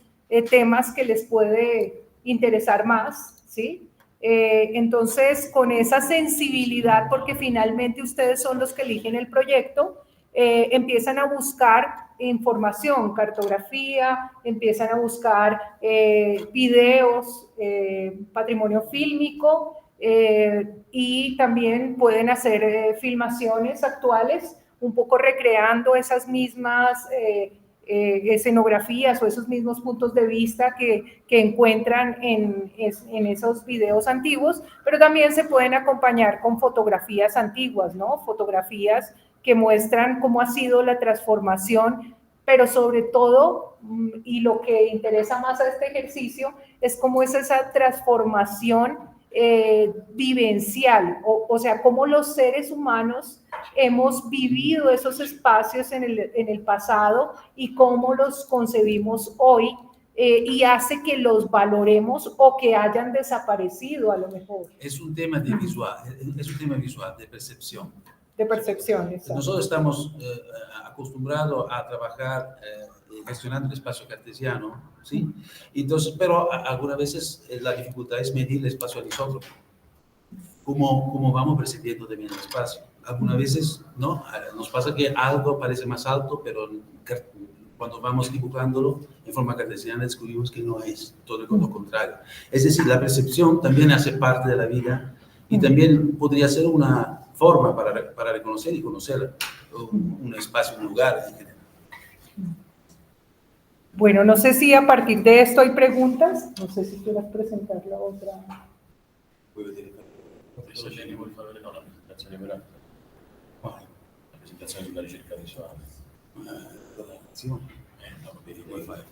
temas que les puede interesar más, ¿sí? Entonces, con esa sensibilidad, porque finalmente ustedes son los que eligen el proyecto, empiezan a buscar información, cartografía, empiezan a buscar videos, patrimonio fílmico, y también pueden hacer filmaciones actuales, un poco recreando esas mismas escenografías o esos mismos puntos de vista que encuentran en esos videos antiguos, pero también se pueden acompañar con fotografías antiguas, ¿no? Fotografías que muestran cómo ha sido la transformación, pero sobre todo, y lo que interesa más a este ejercicio, es cómo es esa transformación vivencial, o sea, cómo los seres humanos hemos vivido esos espacios en el pasado y cómo los concebimos hoy, y hace que los valoremos o que hayan desaparecido a lo mejor. Es un tema de visual, de percepción. De percepción, exacto. Nosotros estamos acostumbrados a trabajar gestionando el espacio cartesiano, ¿sí? Entonces, pero algunas veces la dificultad es medir el espacio anisótropo. ¿Cómo vamos percibiendo también el espacio? Algunas veces, ¿no? Nos pasa que algo parece más alto, pero cuando vamos dibujándolo en forma cartesiana descubrimos que no es, todo lo contrario. Es decir, la percepción también hace parte de la vida y también podría ser una forma para reconocer y conocer un espacio, un lugar en general. Bueno, no sé si a partir de esto hay preguntas. No sé si quieras presentar la otra. Se Jenny vuol fare la presentazione vera. La presentazione sulla ricerca visuale. No, vedi, puoi fare.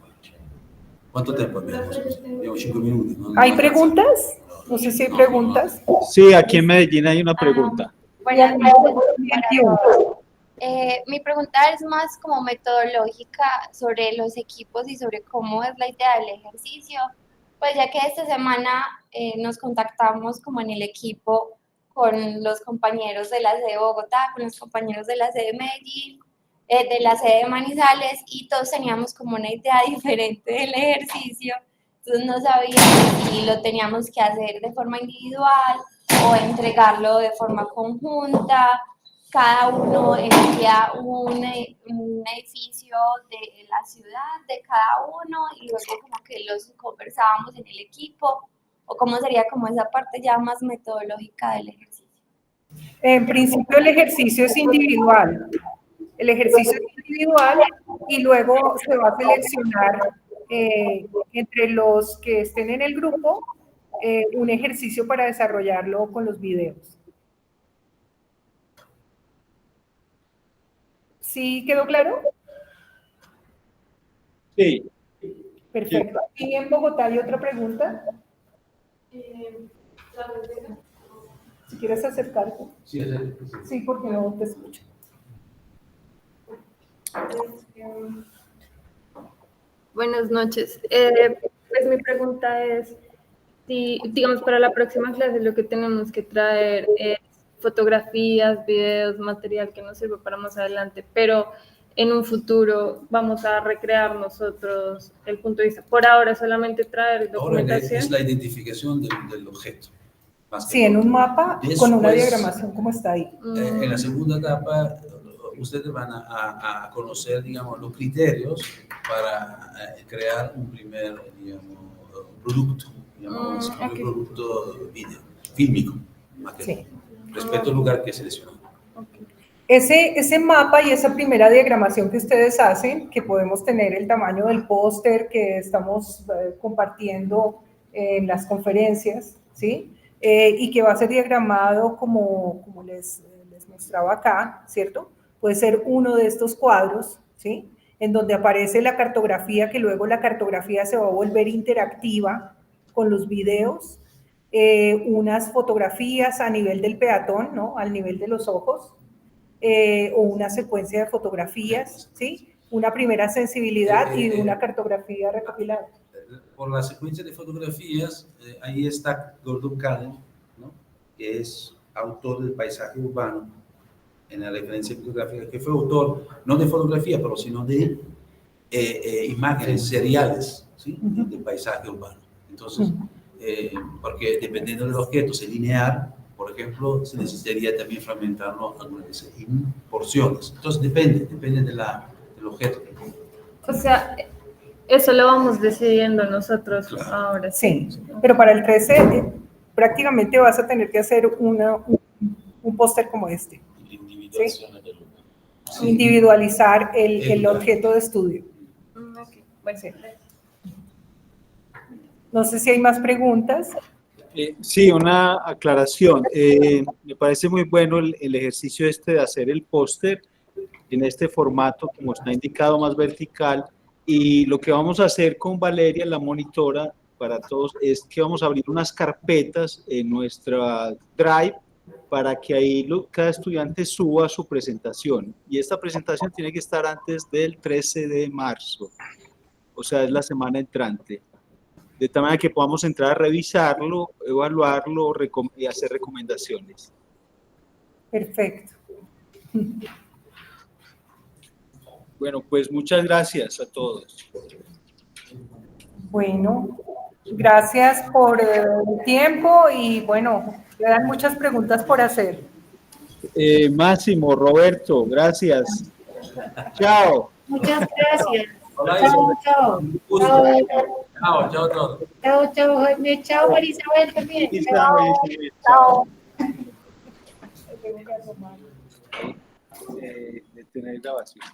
Quanto tempo abbiamo? Abbiamo 5 minuti. No? ¿Hay preguntas? No sé si hay preguntas. Sí, aquí en Medellín hay una pregunta. Buenas noches. Mi pregunta es más como metodológica sobre los equipos y sobre cómo es la idea del ejercicio. Pues ya que esta semana nos contactamos como en el equipo con los compañeros de la sede de Bogotá, con los compañeros de la sede de Medellín, de la sede de Manizales, y todos teníamos como una idea diferente del ejercicio. Entonces no sabíamos si lo teníamos que hacer de forma individual o entregarlo de forma conjunta. Cada uno elegía un edificio de la ciudad de cada uno y luego como que los conversábamos en el equipo, o cómo sería como esa parte ya más metodológica del ejercicio. En principio el ejercicio es individual. El ejercicio es individual y luego se va a seleccionar entre los que estén en el grupo un ejercicio para desarrollarlo con los videos. ¿Sí quedó claro? Sí. Perfecto. ¿Y en Bogotá hay otra pregunta? Si quieres acercarte. Sí, porque no te escucho. Buenas noches. Pues mi pregunta es, si, digamos, para la próxima clase lo que tenemos que traer es fotografías, videos, material que nos sirva para más adelante, pero en un futuro vamos a recrear nosotros el punto de vista. Por ahora solamente traer documentación. Ahora es la identificación del objeto. Sí, en un mapa con una diagramación como está ahí. En la segunda etapa, ustedes van a conocer, digamos, los criterios para crear un primer, digamos, producto, digamos, un producto fílmico, Sí. respecto al lugar que seleccionamos. Ese mapa y esa primera diagramación que ustedes hacen, que podemos tener el tamaño del póster que estamos compartiendo en las conferencias, ¿sí? Y que va a ser diagramado como les mostraba acá, ¿cierto? Puede ser uno de estos cuadros, ¿sí? En donde aparece la cartografía, que luego la cartografía se va a volver interactiva con los videos, unas fotografías a nivel del peatón, ¿no? Al nivel de los ojos, o una secuencia de fotografías, ¿sí? Una primera sensibilidad y una cartografía recopilada. Por la secuencia de fotografías, ahí está Gordon Cullen, ¿no? Que es autor del paisaje urbano, en la referencia fotográfica, que fue autor no de fotografía, pero sino de imágenes seriales, ¿sí? Del paisaje urbano. Entonces, porque dependiendo del objeto, si es lineal, por ejemplo, se necesitaría también fragmentarlo algunas veces en porciones. Entonces, depende del objeto. O sea, eso lo vamos decidiendo nosotros ahora. Sí, pero para el 13 prácticamente vas a tener que hacer un póster como este. ¿Sí? Individualizar el objeto de estudio. Okay. Bueno, sí. No sé si hay más preguntas. Sí, una aclaración. Me parece muy bueno el ejercicio este de hacer el póster en este formato, como está indicado, más vertical. Y lo que vamos a hacer con Valeria, la monitora, para todos, es que vamos a abrir unas carpetas en nuestra Drive para que ahí cada estudiante suba su presentación. Y esta presentación tiene que estar antes del 13 de marzo, o sea, es la semana entrante. De tal manera que podamos entrar a revisarlo, evaluarlo y hacer recomendaciones. Perfecto. Bueno, pues muchas gracias a todos. Bueno, gracias por el tiempo y bueno, quedan muchas preguntas por hacer. Máximo, Roberto, gracias. Chao. Muchas gracias. Hola, Chao, chao. Chao, chao a todos. Chao, chao, Jaime. Chao, Marisabel también. Isabel, Chao. Detener grabación.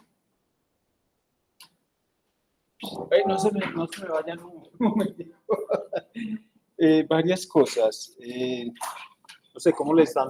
No se me vayan un momento. Varias cosas. No sé cómo le están